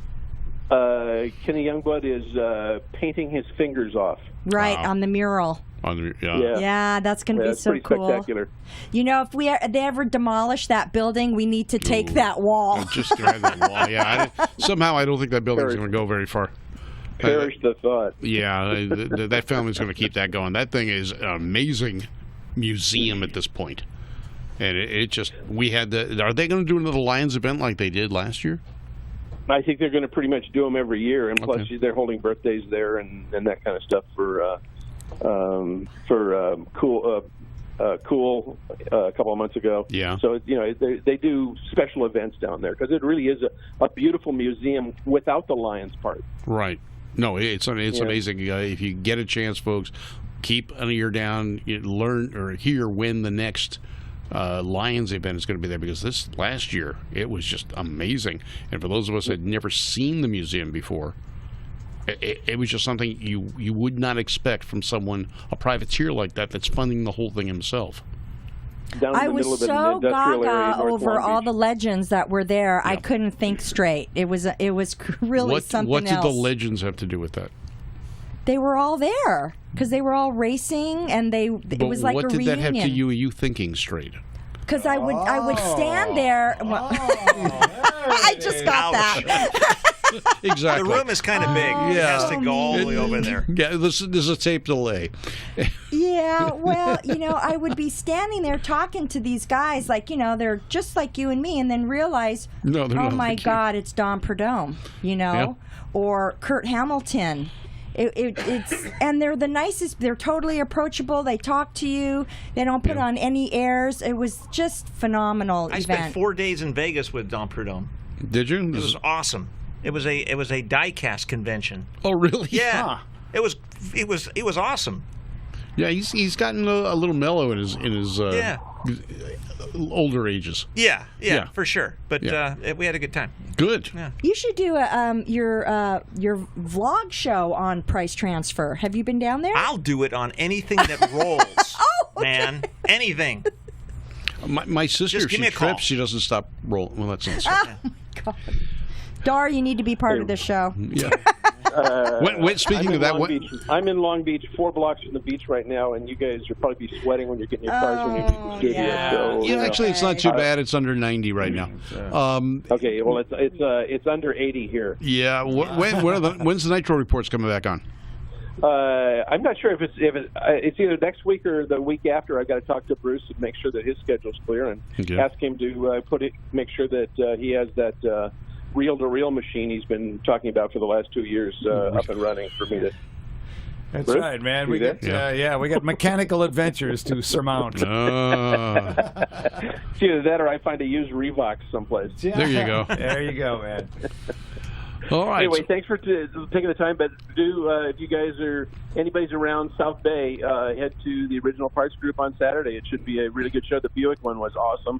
Kenny Youngblood is painting his fingers off. Right, on the mural. Yeah, that's going to be it's so pretty cool. spectacular. You know, if they ever demolish that building, we need to take that wall. Just grab that wall. Yeah. Somehow I don't think that building's going to go very far. Perish the thought. Yeah, that family's going to keep that going. That thing is an amazing museum at this point. And it just, are they going to do another Lions event like they did last year? I think they're going to pretty much do them every year, and plus they're holding birthdays there and that kind of stuff for Cool a couple of months ago. Yeah. So they do special events down there because it really is a beautiful museum without the Lions part. Right. No, it's amazing. If you get a chance, folks, keep an ear down. Learn or hear when the next Lions event is going to be there, because this last year it was just amazing. And for those of us that had never seen the museum before, it was just something you would not expect from someone, a privateer like that, that's funding the whole thing himself. I was so gaga over all the legends that were there. Yeah. I couldn't think straight. It was really something else. What did the legends have to do with that? They were all there because they were all racing, and it was like a reunion. What did that have to do with you thinking straight? Because I would stand there. I just got that. Exactly. The room is kind of big. It has to go all the way over there. Yeah, there's a tape delay. Yeah, well, I would be standing there talking to these guys like, they're just like you and me, and then realize, no, they're not. Oh my God, it's Don Prudhomme, or Kurt Hamilton. It's and they're the nicest. They're totally approachable. They talk to you. They don't put on any airs. It was just phenomenal. I spent 4 days in Vegas with Don Prudhomme. Did you? It was awesome. It was a die-cast convention. Oh, really? Yeah. It was awesome. Yeah, he's gotten a little mellow in his older ages. Yeah, for sure. But we had a good time. Good. Yeah. You should do your vlog show on price transfer. Have you been down there? I'll do it on anything that rolls. Man, anything. My sister, Just give me a call. trips, she doesn't stop rolling. Well, that's not so. Oh, God. Dar, you need to be part of this show. Yeah. Speaking of that, I'm in Long Beach, 4 blocks from the beach right now, and you guys will probably be sweating when you're getting your cars when you're in the studio. Yeah. So, actually, it's not too bad. It's under 90 right now. Okay, well, it's under 80 here. Yeah. When's the Nitro reports coming back on? I'm not sure if it's either next week or the week after. I've got to talk to Bruce and make sure that his schedule's clear and ask him to make sure that he has that reel-to-reel machine he's been talking about for the last 2 years up and running for me to. That's Bruce? right, man. We got we got mechanical adventures to surmount. It's either that or I find a used Revox someplace. Yeah. There you go. There you go, man. All right. Anyway, thanks for taking the time. But if you guys anybody's around South Bay, head to the Original Parts Group on Saturday. It should be a really good show. The Buick one was awesome.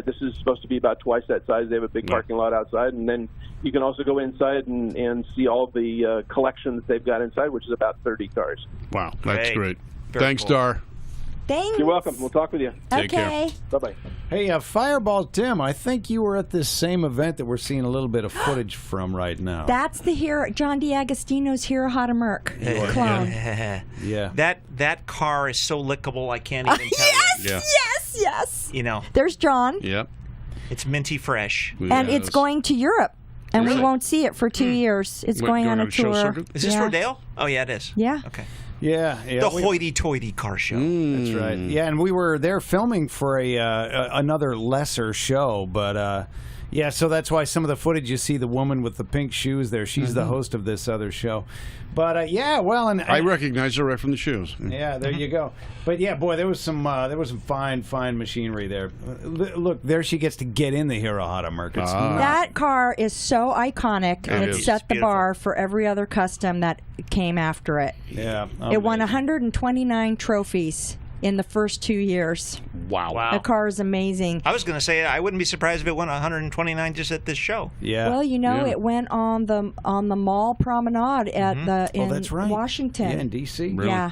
This is supposed to be about twice that size. They have a big parking lot outside, and then you can also go inside and see all the collections they've got inside, which is about 30 cars. Wow, that's great. Very Thanks, cool. Dar. Thanks. You're welcome. We'll talk with you. Take care. Bye-bye. Hey, Fireball Tim, I think you were at this same event that we're seeing a little bit of footage from right now. That's the John DiAgostino's Hero Hada Merc clone. Yeah. That car is so lickable, I can't even tell you. Yes. You know, There's John. Yep. it's minty fresh. And it's going to Europe. And Really? we won't see it for 2 years. It's going on a show tour. circuit? Is this Yeah. Rodeo? Oh, yeah, it is. Yeah. Okay. Yeah. The hoity-toity car show. That's right. Yeah, and we were there filming for another lesser show, but yeah, so that's why some of the footage you see the woman with the pink shoes there. She's the host of this other show. But yeah, well, and I recognize her right from the shoes. yeah, there you go. But yeah, boy, there was some fine machinery there. Look, there she gets to get in the Hero Hada Merc. That car is so iconic, and it set the bar for every other custom that came after it. Yeah, It won 129 trophies in the first 2 years. Wow. The car is amazing. I was going to say I wouldn't be surprised if it won 129 just at this show. Yeah. Well, it went on the mall promenade at in that's right. Washington. Yeah, in D.C. Really? Yeah.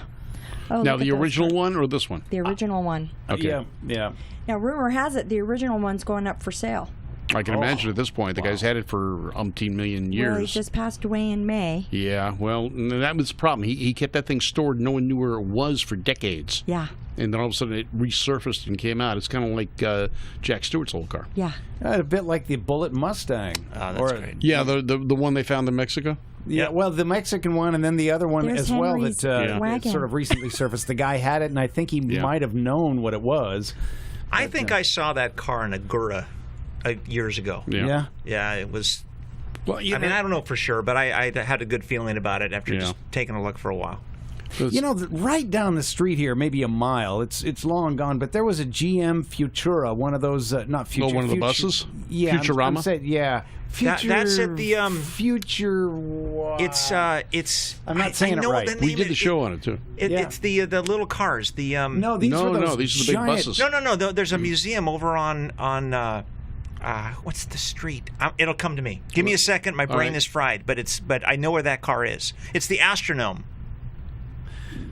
Oh, Now, look the at those original cars. one or this one? The original one. Okay. Yeah. Now, rumor has it the original one's going up for sale. I can imagine at this point the guy's had it for umpteen million years. Well, he just passed away in May. Yeah, well, that was the problem. He kept that thing stored. No one knew where it was for decades. Yeah. And then all of a sudden it resurfaced and came out. It's kind of like Jack Stewart's old car. Yeah. A bit like the Bullet Mustang. Oh, that's great. Yeah, the one they found in Mexico. Yeah, well, the Mexican one, and then the other one There's as well Henry's that wagon. sort of recently surfaced. The guy had it, and I think he might have known what it was. I think I saw that car in Agura years ago. Yeah. Yeah, it was. Well, I mean, I don't know for sure, but I had a good feeling about it after just taking a look for a while. You know, right down the street here, maybe a mile. It's long gone, but there was a GM Futura, one of those not Futura. Oh, one of the buses? Yeah, Futurama? I'm saying, yeah. Future, that's at the Future. It's I'm not saying it right. We did the show on it too. It's the little cars. The no, these are those these are the big buses. No. There's a museum over on what's the street? It'll come to me. Give me a second. My brain is fried, but I know where that car is. It's the Astronome.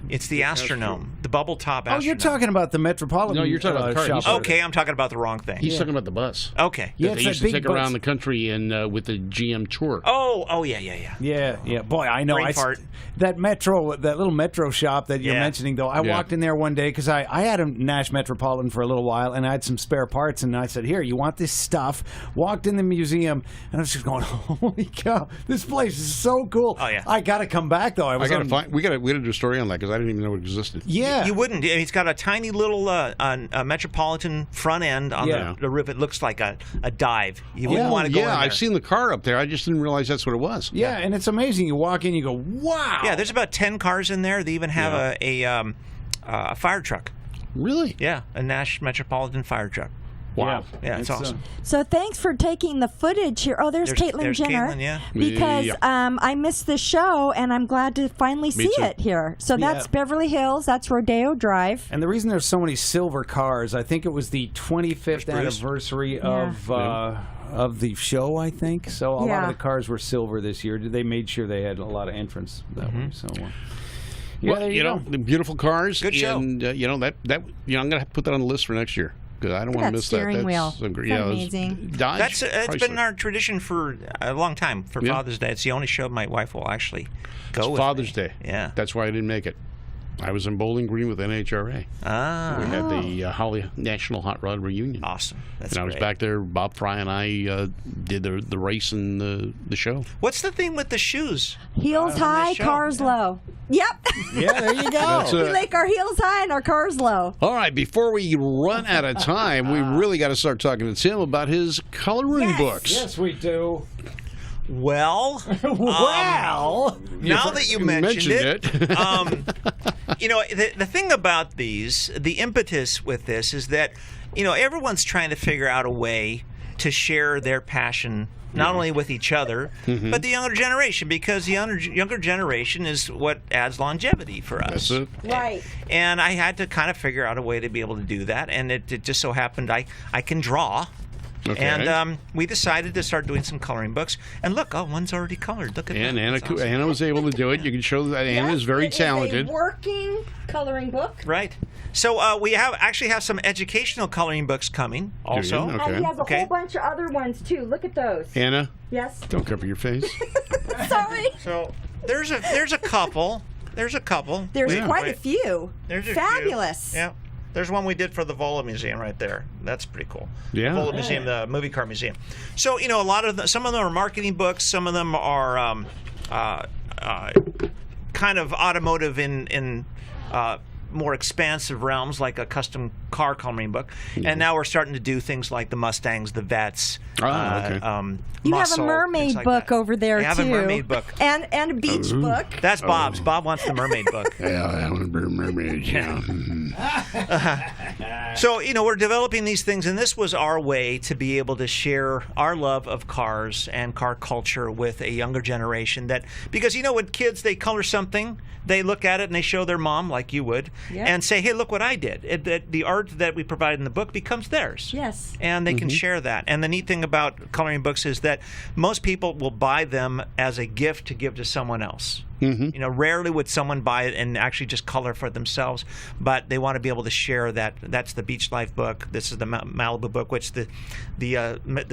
It's the Astronome, the bubble top Astronome. Oh, you're talking about the Metropolitan. No, you're talking about the car. shop. Okay, I'm talking about the wrong thing. He's talking about the bus. Okay. Yeah, That they used to take around the country and with the GM tour. Oh, yeah. Yeah. Boy, I know. Brain fart. That little Metro shop that you're mentioning, though, I walked in there one day because I had a Nash Metropolitan for a little while, and I had some spare parts, and I said, "Here, you want this stuff?" Walked in the museum, and I was just going, "Holy cow, this place is so cool!" Oh yeah. I got to come back though. We got to do a story on that because I didn't even know it existed. Yeah, you wouldn't. It's got a tiny little Metropolitan front end on the roof. It looks like a dive. You wouldn't want to go in there. I've seen the car up there. I just didn't realize that's what it was. Yeah, and it's amazing. You walk in, you go, "Wow!" Yeah, there's about 10 cars in there. They even have a fire truck. Really? Yeah, a Nash Metropolitan fire truck. Wow. Yeah, it's awesome. So thanks for taking the footage here. Oh, there's Caitlyn Jenner. Caitlyn, yeah. Because I missed the show, and I'm glad to finally see it here. So that's Beverly Hills. That's Rodeo Drive. And the reason there's so many silver cars, I think it was the 25th anniversary of the show, I think. So a lot of the cars were silver this year. They made sure they had a lot of entrance that way. So. Well, you know, the beautiful cars. Good show. And, I'm going to put that on the list for next year. Because I don't want to miss that. Steering wheel. Amazing. It's been our tradition for a long time for Father's Day. It's the only show my wife will actually go with. Father's Day. Yeah. That's why I didn't make it. I was in Bowling Green with NHRA. We had the Holly National Hot Rod Reunion. Awesome. That's and I was great. back there. Bob Fry and I did the race and the show. What's the thing with the shoes? Heels high, cars low. Yep. Yeah, there you go. That's We it. like our heels high and our cars low. All right, before we run out of time, we really got to start talking to Tim about his coloring books. Yes, we do. Well, now that you mentioned it, the thing about these, the impetus with this is that, everyone's trying to figure out a way to share their passion not only with each other, but the younger generation, because the younger generation is what adds longevity for us. That's it. Right. And I had to kind of figure out a way to be able to do that, and it just so happened I can draw. Okay. And we decided to start doing some coloring books. And look, one's already colored. Look at And that. Anna, That's awesome. Anna was able to do it. You can show that Anna is very talented. It's a working coloring book. Right. So we actually have some educational coloring books coming also. Do you? Okay. And he has a whole bunch of other ones, too. Look at those. Anna, Yes. don't cover your face. Sorry. So there's a couple. There's a couple. There's quite a few. There's a Fabulous. few. Yeah. There's one we did for the Vola Museum right there. That's pretty cool. Yeah. Vola Museum, the movie car museum. So, a lot of some of them are marketing books. Some of them are kind of automotive in more expansive realms, like a custom car coloring book. And now we're starting to do things like the Mustangs, the Vets. You have a Muscle, mermaid things like book that. over there, I have too. a mermaid book. And a beach book. That's Bob's. Bob wants the mermaid book. Yeah, I want to be a mermaid. Yeah. So, we're developing these things, and this was our way to be able to share our love of cars and car culture with a younger generation. Because, when kids, they color something, they look at it and they show their mom, like you would, and say, hey, look what I did. The art that we provide in the book becomes theirs. Yes. And they can share that. And the neat thing about coloring books is that most people will buy them as a gift to give to someone else. Rarely would someone buy it and actually just color for themselves, but they want to be able to share that. That's the Beach Life book. This is the Malibu book, which the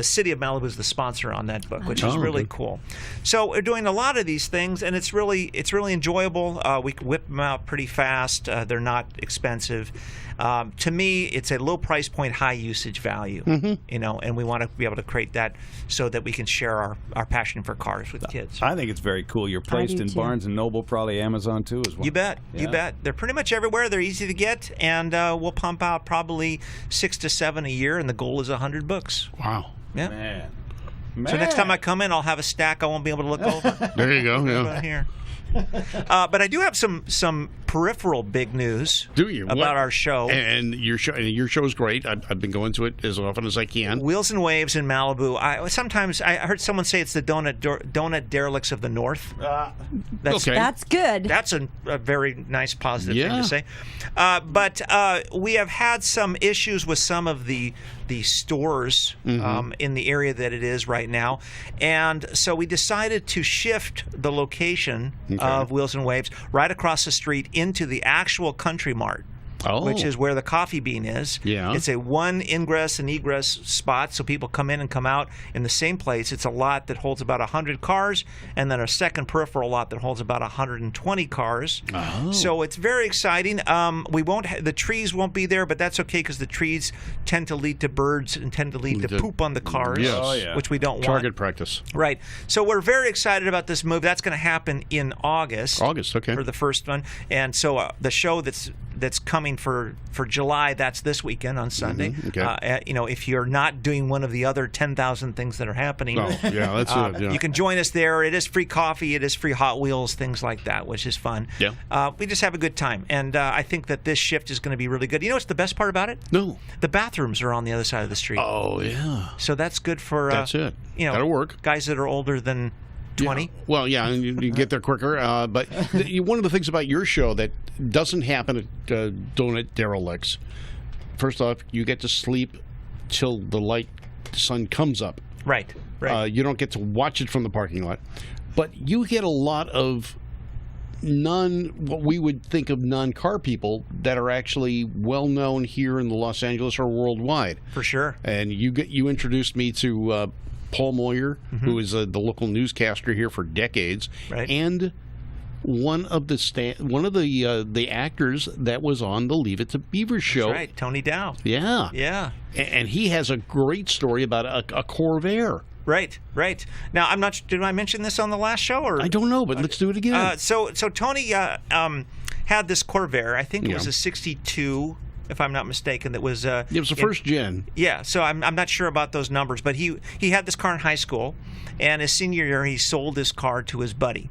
city of Malibu is the sponsor on that book, which is really cool. So we're doing a lot of these things, and it's really enjoyable. We can whip them out pretty fast. They're not expensive. To me, it's a low price point, high usage value. And we want to be able to create that so that we can share our passion for cars with kids. I think it's very cool. You're placed in Barnes and Noble, probably Amazon too as well. You bet. You bet. They're pretty much everywhere. They're easy to get, and we'll pump out probably 6 to 7 a year, and the goal is 100 books. Wow. Yeah. Man. So next time I come in, I'll have a stack I won't be able to look over. There you go. Yeah. Right here. But I do have some peripheral big news. Do you? About our show? And your show is great. I've been going to it as often as I can. Wheels and Waves in Malibu. I heard someone say it's the donut derelicts of the North. That's good. That's a very nice positive thing to say. But we have had some issues with some of the stores in the area that it is right now, and so we decided to shift the location of Wheels and Waves right across the street into the actual Country Mart. Which is where the Coffee Bean is. Yeah. It's a one ingress and egress spot, so people come in and come out in the same place. It's a lot that holds about 100 cars, and then a second peripheral lot that holds about 120 cars. So it's very exciting. The trees won't be there, but that's okay because the trees tend to lead to birds and tend to lead to poop on the cars, which we don't want. Target practice. Right. So we're very excited about this move. That's going to happen in August. Okay. For the first one, and so the show that's coming for July, that's this weekend on Sunday. If you're not doing one of the other 10,000 things that are happening, that's it. Yeah. You can join us there. It is free coffee, it is free Hot Wheels, things like that, which is fun. Yeah. We just have a good time, and I think that this shift is going to be really good. You know what's the best part about it? No. The bathrooms are on the other side of the street. Oh yeah. So that's good for that's it. That'll work. Guys that are older than 20. Yeah. Well, and you get there quicker. But one of the things about your show that doesn't happen at Donut Derelicts, first off, you get to sleep till the sun comes up. Right. You don't get to watch it from the parking lot. But you get a lot of what we would think of non-car people that are actually well-known here in Los Angeles or worldwide. For sure. And you introduced me to Paul Moyer, who is the local newscaster here for decades, and one of the actors that was on the Leave It to Beaver show. That's right, Tony Dow. Yeah. Yeah. And he has a great story about a Corvair. Right. Now, I'm not. Did I mention this on the last show? Or I don't know, but let's do it again. So Tony had this Corvair. I think it was a '62, if I'm not mistaken. That was. It was the first gen. Yeah. So I'm not sure about those numbers, but he had this car in high school, and his senior year he sold this car to his buddy,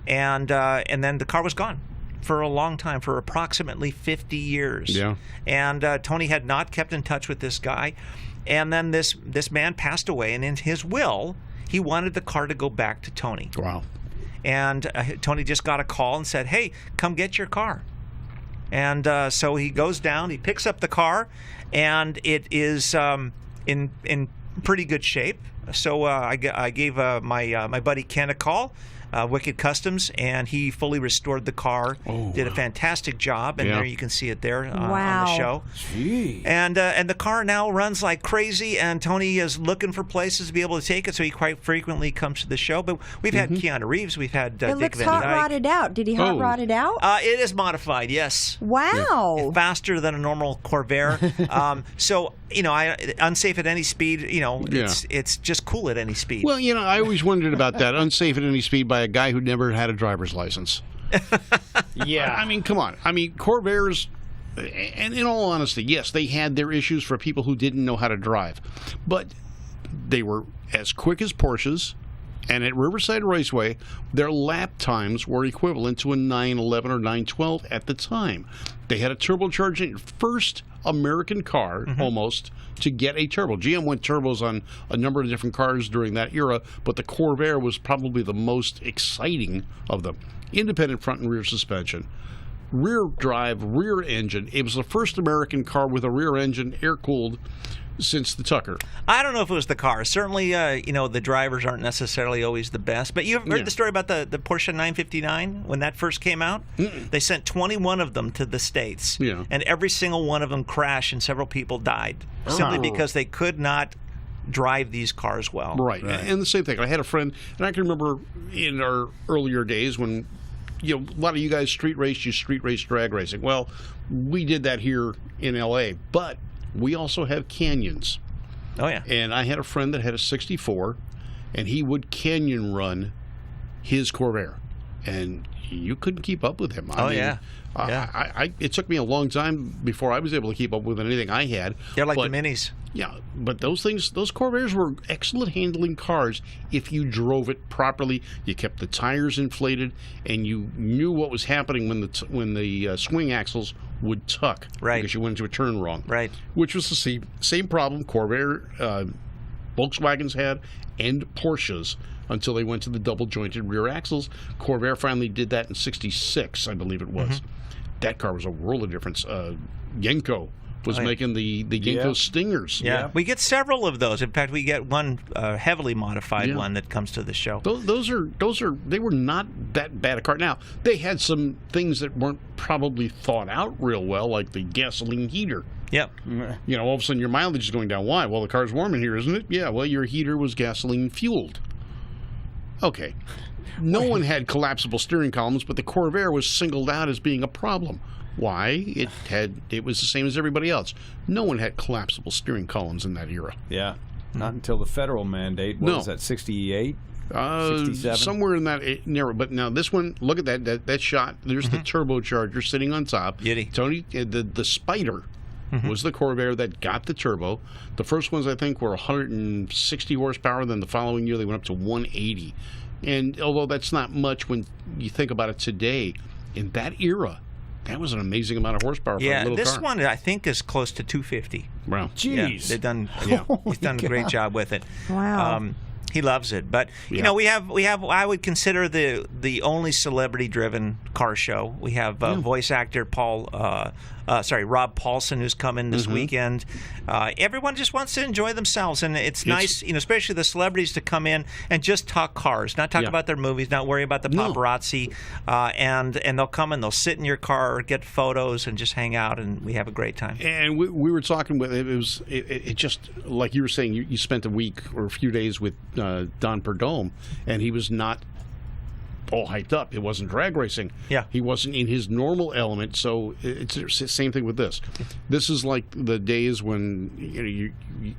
and then the car was gone for a long time, for approximately 50 years. Yeah. And Tony had not kept in touch with this guy. And then this man passed away, and in his will, he wanted the car to go back to Tony. Wow. And Tony just got a call and said, "Hey, come get your car." And so he goes down, he picks up the car, and it is in pretty good shape. So I gave my buddy Ken a call, Wicked Customs, and he fully restored the car. Oh, did a fantastic job, and there you can see it there on the show. Gee. And the car now runs like crazy, and Tony is looking for places to be able to take it, so he quite frequently comes to the show. But we've had Keanu Reeves, we've had it Dick looks Van hot Dyke. rodded out. Did he hot rod it out? It is modified, yes. Wow. Faster than a normal Corvair. So, unsafe at any speed, it's just cool at any speed. Well, I always wondered about that. Unsafe at any speed by a guy who never had a driver's license. Yeah. I mean, come on. I mean, Corvairs, and in all honesty, yes, they had their issues for people who didn't know how to drive. But they were as quick as Porsches. And at Riverside Raceway, their lap times were equivalent to a 911 or 912 at the time. They had a turbocharged first American car, almost, to get a turbo. GM went turbos on a number of different cars during that era, but the Corvair was probably the most exciting of them. Independent front and rear suspension. Rear drive, rear engine. It was the first American car with a rear engine, air-cooled, since the Tucker. I don't know if it was the car. Certainly, the drivers aren't necessarily always the best. But you've heard the story about the Porsche 959 when that first came out? They sent 21 of them to the States. Yeah. And every single one of them crashed, and several people died simply because they could not drive these cars well. Right. And the same thing. I had a friend, and I can remember in our earlier days when a lot of you guys street race drag racing. Well, we did that here in L.A., but we also have canyons. Oh, yeah. And I had a friend that had a 64, and he would canyon run his Corvair. And you couldn't keep up with him. I mean, it took me a long time before I was able to keep up with anything I had. They're like the minis. Yeah, but those Corvairs were excellent handling cars if you drove it properly. You kept the tires inflated, and you knew what was happening when the swing axles would tuck, right? Because you went into a turn wrong, right? Which was the same problem Corvair, Volkswagens had, and Porsches until they went to the double jointed rear axles. Corvair finally did that in '66, I believe it was. That car was a world of difference. Yenko was making the Yenko Stingers. Yeah, we get several of those. In fact, we get one heavily modified one that comes to the show. They were not that bad a car. Now, they had some things that weren't probably thought out real well, like the gasoline heater. Yep. All of a sudden your mileage is going down. Why? Well, the car's warm in here, isn't it? Yeah, well, your heater was gasoline fueled. Okay. No one had collapsible steering columns, but the Corvair was singled out as being a problem. Why? It was the same as everybody else. No one had collapsible steering columns in that era. Yeah. Not until the federal mandate. What was that, 68? 67? Somewhere in that era. But now this one, look at that shot. There's the turbocharger sitting on top. Yiddy. Tony, the Spider was the Corvair that got the turbo. The first ones, I think, were 160 horsepower. Then the following year, they went up to 180. And although that's not much when you think about it today, in that era, that was an amazing amount of horsepower for a little car. Yeah, this one I think is close to 250. Wow. Jeez. Yeah, they've done. He's done a great job with it. Wow. He loves it, but we have. I would consider the only celebrity-driven car show. We have voice actor Rob Paulson, who's coming this weekend. Everyone just wants to enjoy themselves, and it's nice, especially the celebrities, to come in and just talk cars, not talk about their movies, not worry about the paparazzi, and they'll come and they'll sit in your car, get photos, and just hang out, and we have a great time. And we were talking with it just like you were saying. You spent a week or a few days with Don Perdome, and he was not all hyped up. It wasn't drag racing. Yeah. He wasn't in his normal element, so it's the same thing with this. This is like the days when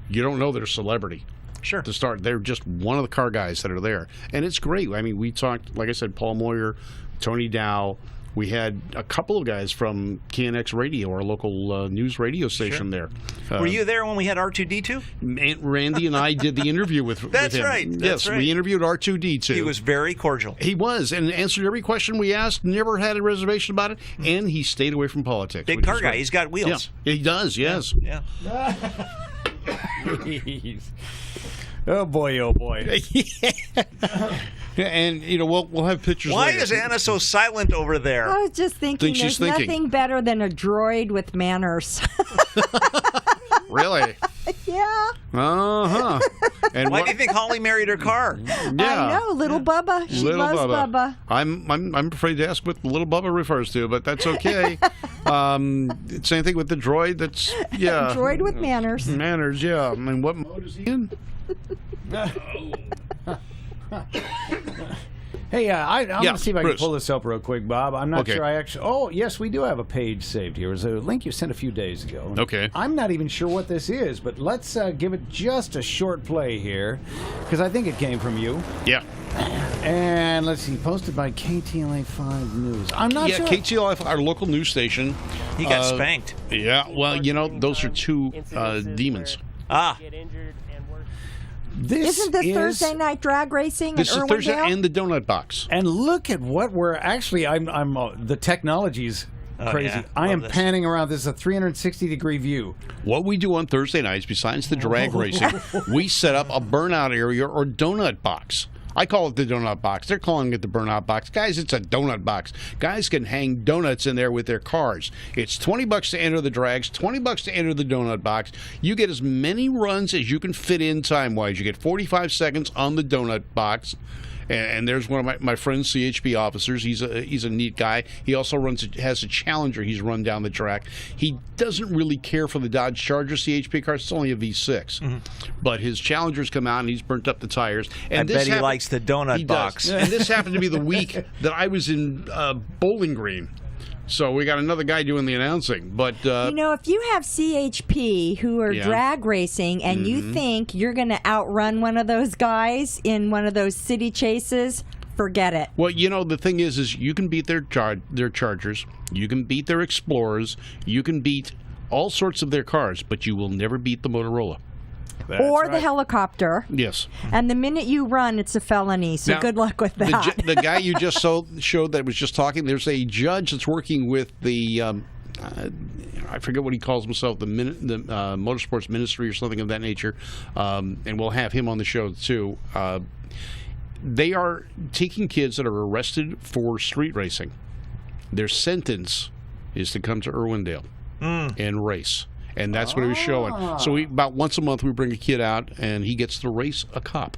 you don't know they're a celebrity. Sure. To start, they're just one of the car guys that are there. And it's great. I mean, we talked, like I said, Paul Moyer, Tony Dow. We had a couple of guys from KNX Radio, our local news radio station there. Were you there when we had R2D2? Randy and I did the interview with him. That's right. Yes, we interviewed R2D2. He was very cordial. He was, and answered every question we asked, never had a reservation about it, and he stayed away from politics. Big car guy. He's got wheels. Yeah, he does, yes. Yeah. Oh boy, oh boy. And we'll have pictures. Why later. is Anna so silent over there? I was just thinking there's nothing better than a droid with manners. Really? Yeah. Uh-huh. And why do you think Holly married her car? I know, little Bubba. She loves Bubba. I'm afraid to ask what little Bubba refers to, but that's okay. Same thing with the droid. That's Droid with manners. Manners, yeah. I mean, what mode is he in? Hey, I'm going to see if I can Bruce. pull this up real quick, Bob. I'm not sure I actually... Oh, yes, we do have a page saved here. There's a link you sent a few days ago. Okay. I'm not even sure what this is, but let's give it just a short play here, because I think it came from you. Yeah. And let's see, posted by KTLA 5 News. I'm not sure. Yeah, KTLA, our local news station. He got spanked. Yeah, well, those are two demons. Ah. Isn't this Thursday night drag racing This in is Irwindale? Thursday and the donut box. And look at what we're actually. I'm the technology's crazy. Yeah. I am this. panning around. This is a 360-degree view. What we do on Thursday nights, besides the drag racing, we set up a burnout area or donut box. I call it the donut box. They're calling it the burnout box. Guys, it's a donut box. Guys can hang donuts in there with their cars. It's $20 to enter the drags, $20 to enter the donut box. You get as many runs as you can fit in time-wise. You get 45 seconds on the donut box. And there's one of my friends, CHP officers. He's a neat guy. He also has a Challenger he's run down the track. He doesn't really care for the Dodge Charger CHP car. It's only a V6. But his Challengers come out, and he's burnt up the tires. And I bet he likes the donut box. And this happened to be the week that I was in Bowling Green. So we got another guy doing the announcing. But if you have CHP who are drag racing and you think you're going to outrun one of those guys in one of those city chases, forget it. Well, the thing is you can beat their Chargers, you can beat their Explorers, you can beat all sorts of their cars, but you will never beat the Motorola. Or the helicopter. Yes. And the minute you run, it's a felony, so good luck with that. The guy you just showed that was just talking, there's a judge that's working with the, I forget what he calls himself, the Motorsports Ministry or something of that nature, and we'll have him on the show too. They are taking kids that are arrested for street racing. Their sentence is to come to Irwindale and race. And that's what he was showing. So about once a month we bring a kid out, and he gets to race a cop.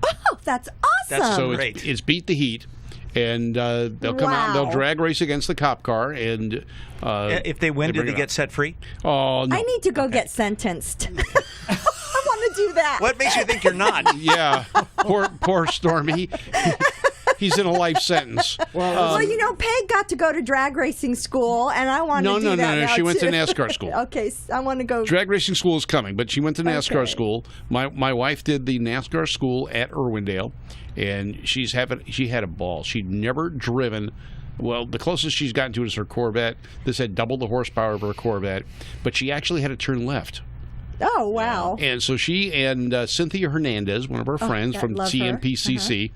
Oh, that's awesome! That's so great. It's beat the heat, and they'll come out and they'll drag race against the cop car. And if they win, do they get set free? Oh, no. I need to go get sentenced. I want to do that. What makes you think you're not? Yeah, poor Stormy. He's in a life sentence. Well, Peg got to go to drag racing school, and I want to do that No. now, She went to too. NASCAR school. Okay, I want to go. Drag racing school is coming, but she went to NASCAR school. My wife did the NASCAR school at Irwindale, and she had a ball. She'd never driven. Well, the closest she's gotten to it is her Corvette. This had double the horsepower of her Corvette, but she actually had to turn left. Oh, wow. And so she and Cynthia Hernandez, one of our friends from TMPCC,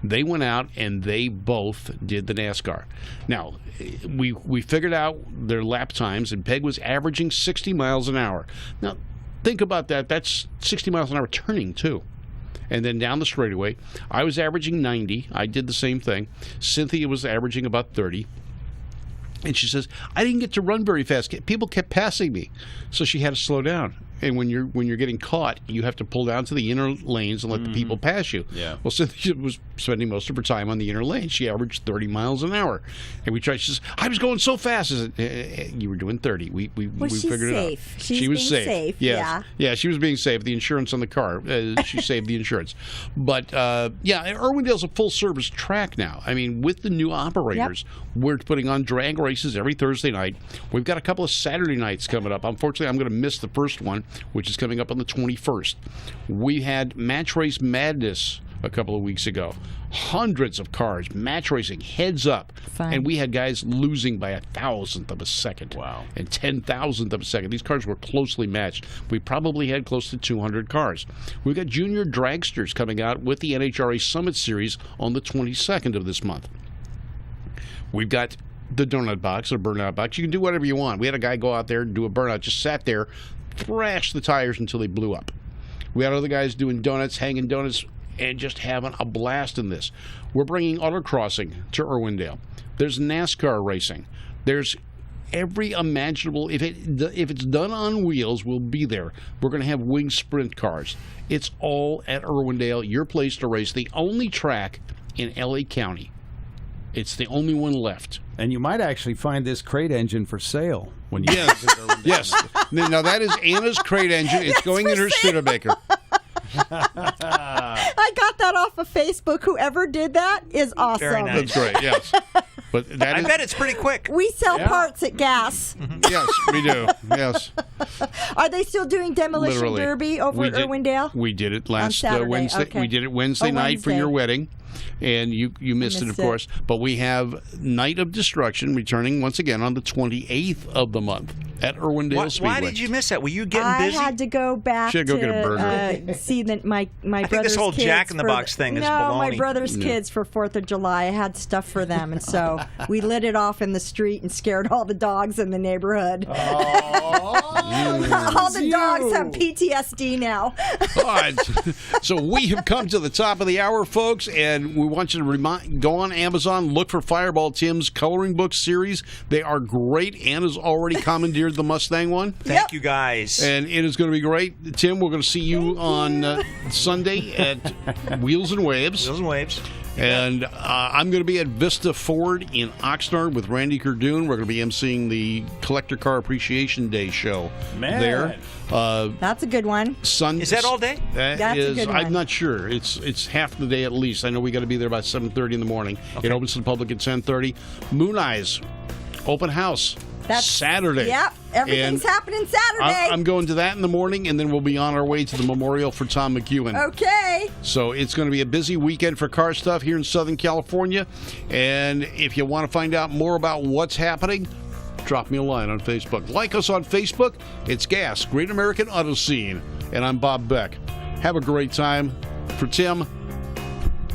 they went out and they both did the NASCAR. Now, we figured out their lap times, and Peg was averaging 60 miles an hour. Now, think about that. That's 60 miles an hour turning, too. And then down the straightaway, I was averaging 90. I did the same thing. Cynthia was averaging about 30. And she says, I didn't get to run very fast. People kept passing me. So she had to slow down. And when you're getting caught, you have to pull down to the inner lanes and let the people pass you. Yeah. Well, Cynthia was spending most of her time on the inner lane. She averaged 30 miles an hour. And we tried. She says, I was going so fast. I said, you were doing 30. We figured it out. She was safe. Yes. Yeah, she was being safe. The insurance on the car, she saved the insurance. But, Irwindale's a full-service track now. I mean, with the new operators, we're putting on drag races every Thursday night. We've got a couple of Saturday nights coming up. Unfortunately, I'm going to miss the first one, which is coming up on the 21st. We had Match Race Madness a couple of weeks ago. Hundreds of cars, match racing, heads up. Fun. And we had guys losing by 1,000th of a second. Wow. And 10,000th of a second. These cars were closely matched. We probably had close to 200 cars. We've got junior dragsters coming out with the NHRA Summit Series on the 22nd of this month. We've got the donut box or burnout box. You can do whatever you want. We had a guy go out there and do a burnout, just sat there, thrashed the tires until they blew up. We had other guys doing donuts, hanging donuts, and just having a blast in this. We're bringing autocrossing to Irwindale. There's NASCAR racing. There's every imaginable. If it's done on wheels, we'll be there. We're going to have wing sprint cars. It's all at Irwindale, your place to race. The only track in LA County. It's the only one left. And you might actually find this crate engine for sale when you Yes. Yes. Now that is Anna's crate engine. It's going in her Studebaker. I got that off of Facebook. Whoever did that is awesome. Very nice. That's great, yes. But that I bet it's pretty quick. We sell parts at gas. Yes, we do. Yes. Are they still doing Demolition Literally. Derby over at Irwindale? We did it last Saturday, Wednesday. okay. We did it Wednesday night for Wednesday. your wedding. And you missed it, of course. But we have Night of Destruction returning once again on the 28th of the month at Irwindale Speedway. Why did you miss that? Were you getting I busy? had to go back Should to go get a burger. See that my I brother's think this whole kids Jack in the for Box thing is no, baloney. my brother's kids for 4th of July. I had stuff for them, and so we lit it off in the street and scared all the dogs in the neighborhood. All the dogs have PTSD now. All right. So we have come to the top of the hour, folks, and we want you to go on Amazon, look for Fireball Tim's coloring book series. They are great. Anna's already commandeered the Mustang one. Thank you, guys. And it is going to be great. Tim, we're going to see you on Sunday at Wheels and Waves. Wheels and Waves. And I'm going to be at Vista Ford in Oxnard with Randy Cardoon. We're going to be emceeing the Collector Car Appreciation Day show there. That's a good one. Is that all day? That's a good one. I'm not sure. It's half the day at least. I know we got to be there by 7:30 in the morning. Okay. It opens to the public at 10:30. Moon Eyes open house. That's Saturday. Yep, everything's happening Saturday. I'm going to that in the morning, and then we'll be on our way to the memorial for Tom McEwen. Okay. So it's going to be a busy weekend for car stuff here in Southern California. And if you want to find out more about what's happening, drop me a line on Facebook. Like us on Facebook. It's GAS, Great American Auto Scene. And I'm Bob Beck. Have a great time. For Tim,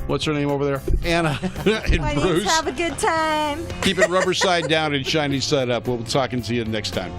what's her name over there? Anna and My Bruce. have a good time. Keep it rubber side down and shiny side up. We'll be talking to you next time.